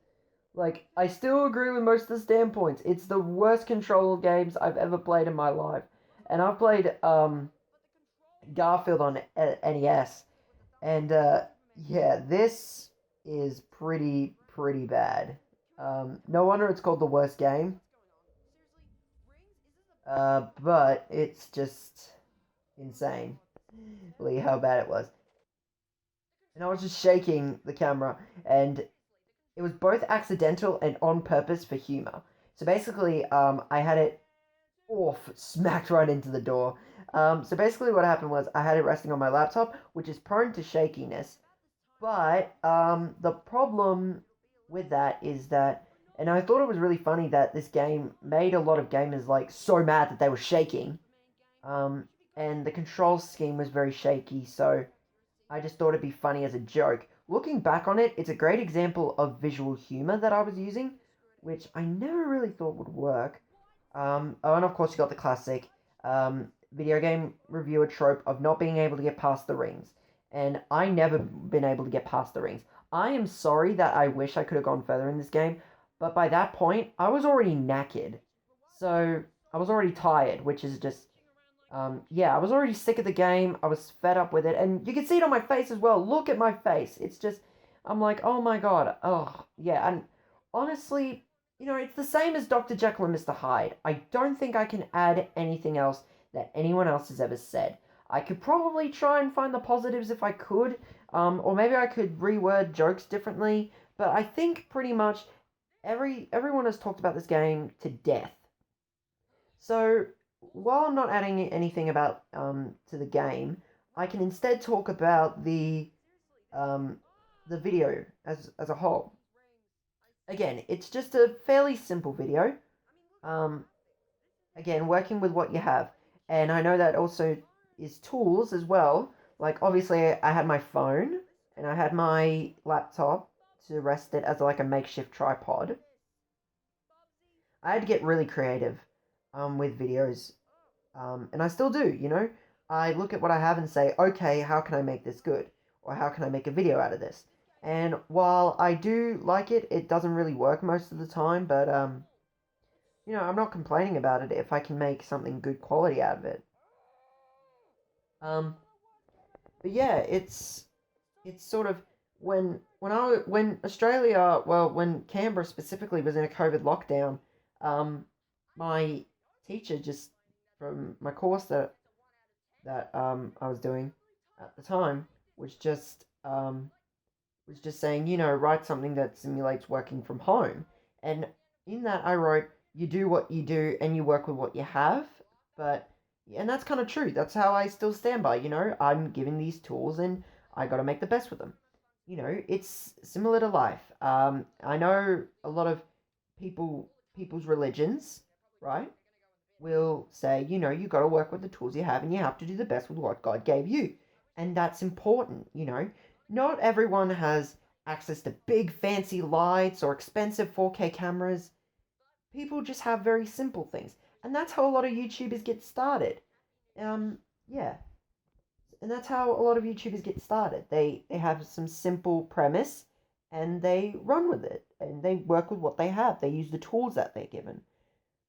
Like, I still agree with most of the standpoints. It's the worst control games I've ever played in my life. And I've played, Garfield on NES. And, yeah, this is pretty bad. No wonder it's called the worst game. But it's just insane. Really how bad it was. And I was just shaking the camera, and it was both accidental and on purpose for humor. So basically, I had it off, smacked right into the door. So basically what happened was I had it resting on my laptop, which is prone to shakiness. But the problem with that is that, and I thought it was really funny that this game made a lot of gamers like so mad that they were shaking. Um, and the control scheme was very shaky, so I just thought it'd be funny as a joke. Looking back on it, it's a great example of visual humor that I was using, which I never really thought would work. Oh, and of course you got the classic video game reviewer trope of not being able to get past the rings. And I never been able to get past the rings. I am sorry that I wish I could have gone further in this game, but by that point, I was already knackered. So, I was already tired, which is just yeah, I was already sick of the game. I was fed up with it. And you can see it on my face as well. Look at my face. It's just, I'm like, oh my god. Oh, yeah. And honestly, it's the same as Dr. Jekyll and Mr. Hyde. I don't think I can add anything else that anyone else has ever said. I could probably try and find the positives if I could. Or maybe I could reword jokes differently. But I think pretty much everyone has talked about this game to death. So, while I'm not adding anything about to the game, I can instead talk about um, the video as a whole. Again, it's just a fairly simple video. Um, again, working with what you have, and I know that also is tools as well. Like obviously, I had my phone and I had my laptop to rest it as like a makeshift tripod. I had to get really creative with videos. And I still do. I look at what I have and say, okay, how can I make this good? Or how can I make a video out of this? And while I do like it, it doesn't really work most of the time, but, I'm not complaining about it if I can make something good quality out of it. Um, but yeah, it's sort of when Australia, well, when Canberra specifically was in a COVID lockdown, my teacher just from my course that I was doing at the time was just saying, write something that simulates working from home. And in that I wrote, you do what you do and you work with what you have. But and that's kind of true. That's how I still stand by, I'm given these tools and I got to make the best with them. It's similar to life. I know a lot of people's religions, right? Will say, you got to work with the tools you have and you have to do the best with what God gave you. And that's important. Not everyone has access to big fancy lights or expensive 4K cameras. People just have very simple things. And that's how a lot of YouTubers get started. Yeah. And that's how a lot of YouTubers get started. They have some simple premise and they run with it and they work with what they have. They use the tools that they're given.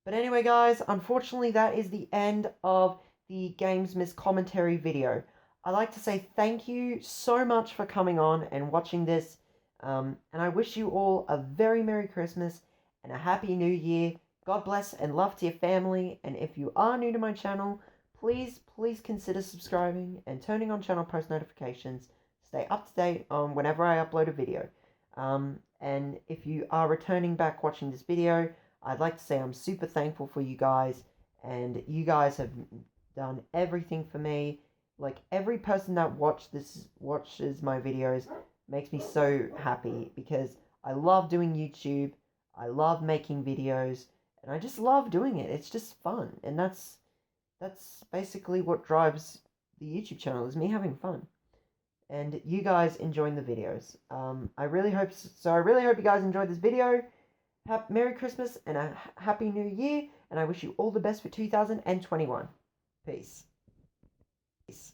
But anyway, guys, unfortunately, that is the end of the Gamesmas commentary video. I'd like to say thank you so much for coming on and watching this. And I wish you all a very Merry Christmas and a Happy New Year. God bless and love to your family. And if you are new to my channel, please consider subscribing and turning on channel post notifications. Stay up to date on whenever I upload a video. And if you are returning back watching this video, I'd like to say I'm super thankful for you guys, and you guys have done everything for me. Like, every person that watches my videos makes me so happy, because I love doing YouTube, I love making videos, and I just love doing it. It's just fun, and that's basically what drives the YouTube channel, is me having fun. and you guys enjoying the videos. I really hope you guys enjoyed this video. Merry Christmas and a Happy New Year, and I wish you all the best for 2021. Peace. Peace.